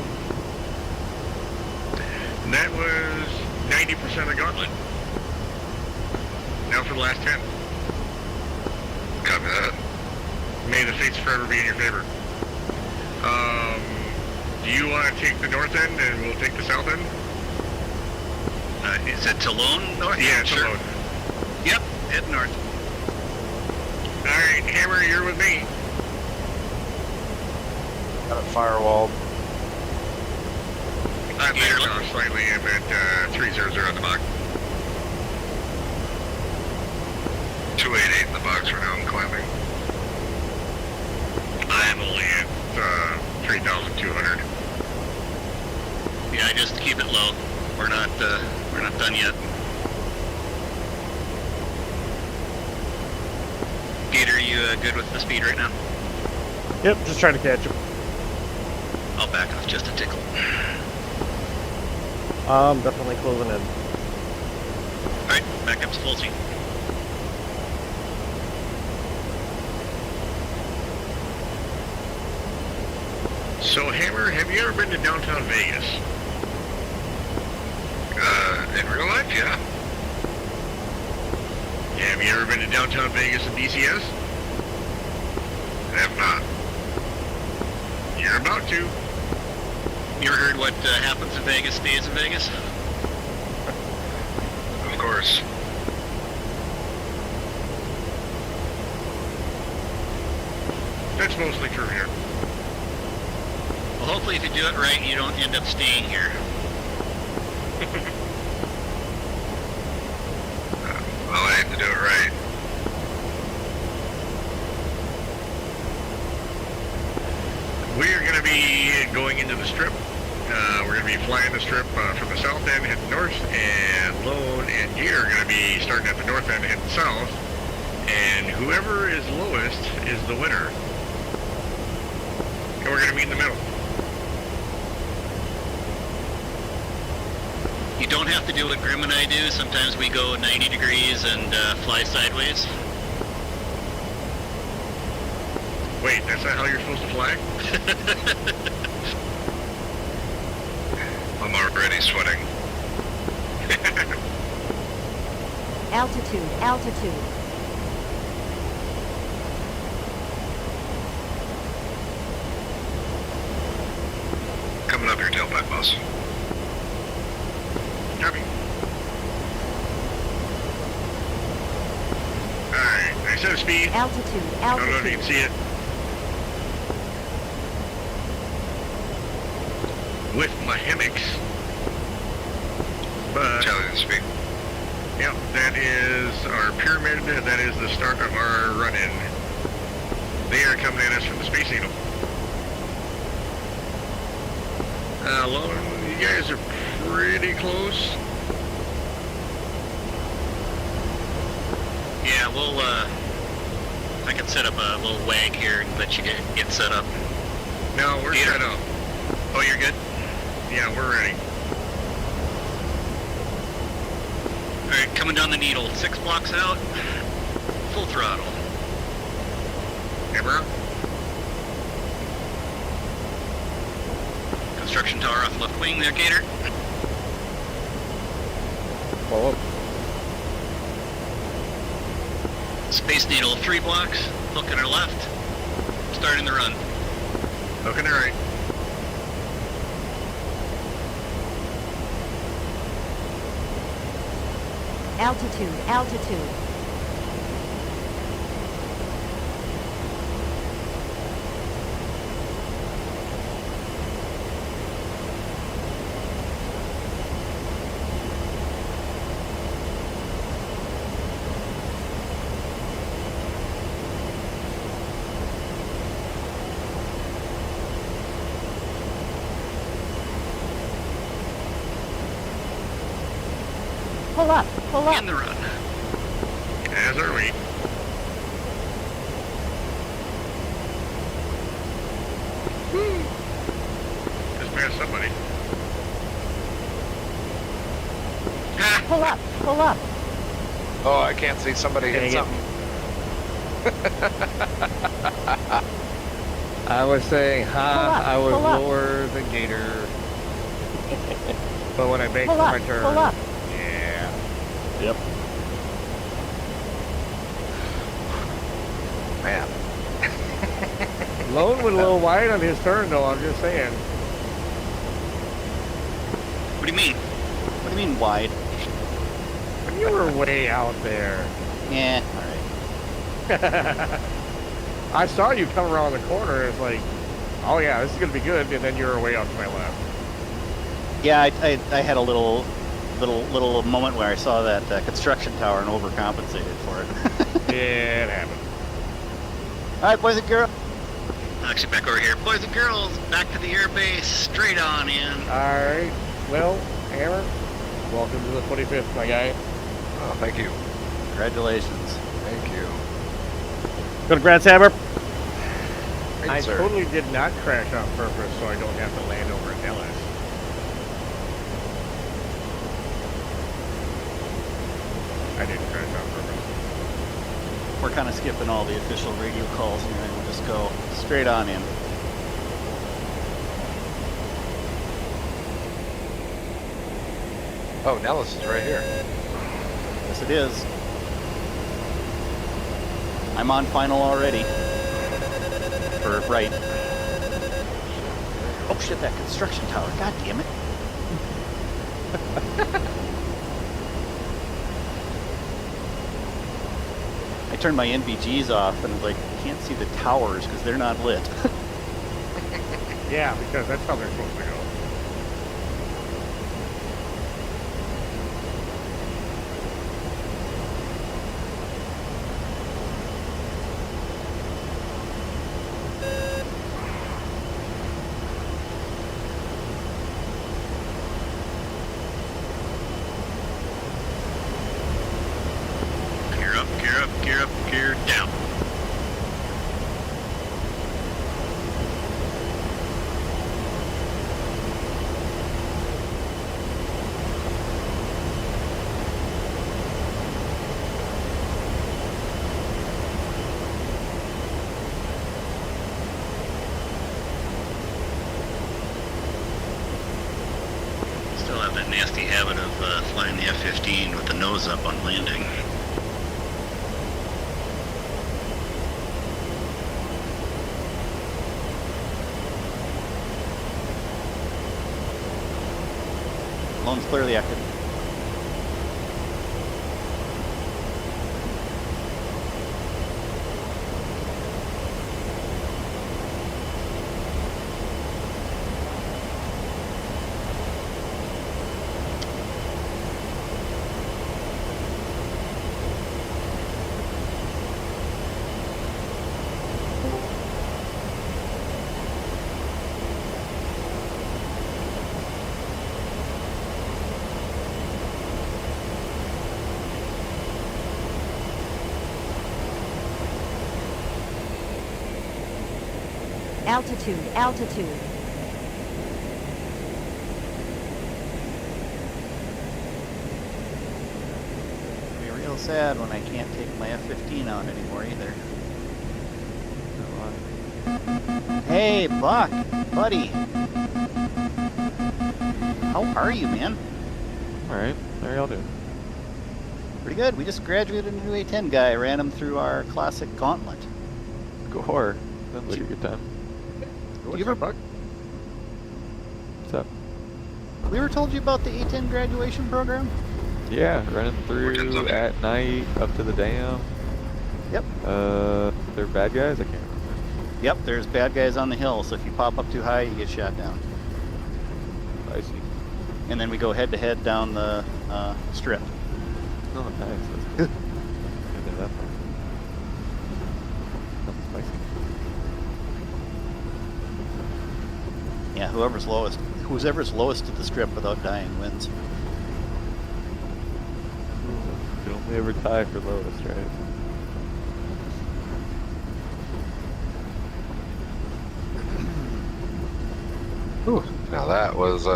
And that was 90% of the gauntlet. Now for the last 10. Copy that. May the fates forever be in your favor. Do you want to take the north end and we'll take the south end? Is it Toulon north? Yeah, sure. Toulon. Yep, head north. Alright, Hammer, you're with me. Got it firewalled. I'm Gator, backed off slightly. I'm at 300 on the box. 288 in the box for now. I'm climbing. I'm only at 3,200. Yeah, just keep it low. We're not done yet. Gator, good with the speed right now? Yep, just trying to catch him. I'll back off just a tickle. Definitely closing in. Alright, back up to full speed. So, Hammer, have you ever been to downtown Vegas? In real life, yeah. Yeah, have you ever been to downtown Vegas in DCS? I have not. You're about to. You ever heard what happens in Vegas stays in Vegas? Of course. That's mostly true here. Well, hopefully if you do it right, you don't end up staying here. Well, I have to do it right. We are going to be going into the strip. We're going to be flying the strip from the south end heading north, and Lone and Gator are going to be starting at the north end heading south, and whoever is lowest is the winner. And we're going to meet in the middle. You don't have to do what Grim and I do. Sometimes we go 90 degrees and fly sideways. Wait, that's not how you're supposed to fly? I'm already sweating. Altitude, altitude. Coming up your tailpipe, boss. Copy. Alright, I set a speed. Altitude, I don't know if you can altitude. see it. With my hammocks. But, Tell you the speed. yep, that is our pyramid. That is the start of our run-in. They are coming at us from the Space Needle. Lone, you guys are pretty close. Yeah, we'll, I can set up a little wag here and let you get set up. No, we're Gator. set up. Oh, you're good? Yeah, we're ready. Alright, coming down the needle. 6 blocks out. Full throttle. Hammer? Construction tower off left wing there, Gator. Follow. Space Needle, 3 blocks. Looking to our left. Starting the run. Looking all right. Altitude, altitude. Pull up, pull up. In the run. As are we. Woo! Just passed somebody. Pull up, pull up. Oh, I can't see somebody hit Dang it. something. I was saying, Pull up, I was pull up. lower than Gator. But when I make Pull for up, my turn, pull up. yeah. Yep. Man. Lone went a little wide on his turn, though. I'm just saying. What do you mean? What do you mean wide? You were way out there. Yeah, alright. I saw you come around the corner. It's like, oh yeah, this is gonna be good. And then you were way out to my left. Yeah, I had a little moment where I saw that construction tower and overcompensated for it. Yeah, it happened. Alright, boys and girls. Actually, back over here. Boys and girls, back to the air base. Straight on in. All right. Well, Hammer, welcome to the 25th, my guy. Oh, thank you. Congratulations. Thank you. Go to Grant's Hammer. I Sir. totally did not crash on purpose, so I don't have to land over at Ellis. I didn't crash on purpose. We're kind of skipping all the official radio calls here, and we'll just go straight on in. Oh, Nellis is right here. Yes, it is. I'm on final already. For right. Oh shit, that construction tower. God damn it. I turned my NVGs off and like can't see the towers because they're not lit. Yeah, because that's how they're supposed to go. Gear up, gear up, gear up, gear down. Still have that nasty habit of flying the F-15 with the nose up on landing. Loan's clearly active. Altitude, altitude. It'll be real sad when I can't take my F-15 out anymore either. Hey, Buck, buddy. How are you, man? Alright, how are y'all doing? Pretty good. We just graduated a new A10 guy. Ran him through our classic gauntlet. Gore. Sounds like a good time. What's up, Buck? What's up? We ever told you about the A10 graduation program? Yeah, running through at night up to the dam. Yep. They're bad guys? I can't remember. Yep, there's bad guys on the hill, so if you pop up too high, you get shot down. I see. And then we go head to head down the strip. Oh, nice. That's good. Can't do that far. Nothing spicy. Yeah, whoever's lowest to the strip without dying wins. You can only ever tie for lowest, right? Whew. Now that was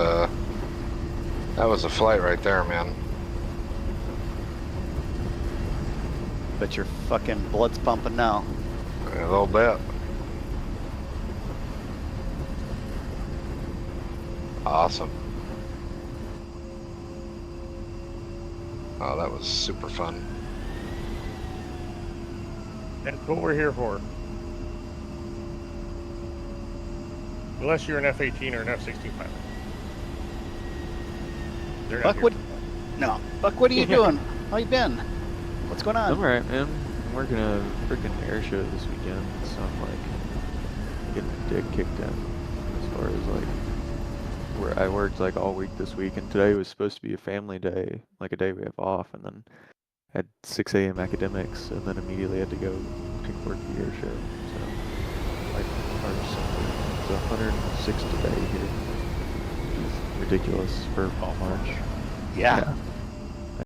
a flight right there, man. But your fucking blood's pumping now. A little bit. Awesome. Oh, that was super fun. That's what we're here for. Unless you're an F-18 or an F-16 pilot. They're not Buck, here. what? No, Buck, what are you doing? How you been? What's going on? I'm alright, man. I'm working a freaking air show this weekend, so I'm like getting the dick kicked in as far as like where I worked like all week this week, and today was supposed to be a family day, like a day we have off, and then had 6 a.m. academics, and then immediately had to go to work the air show. So like our summer, it's 106 today here, which is ridiculous for March. Yeah.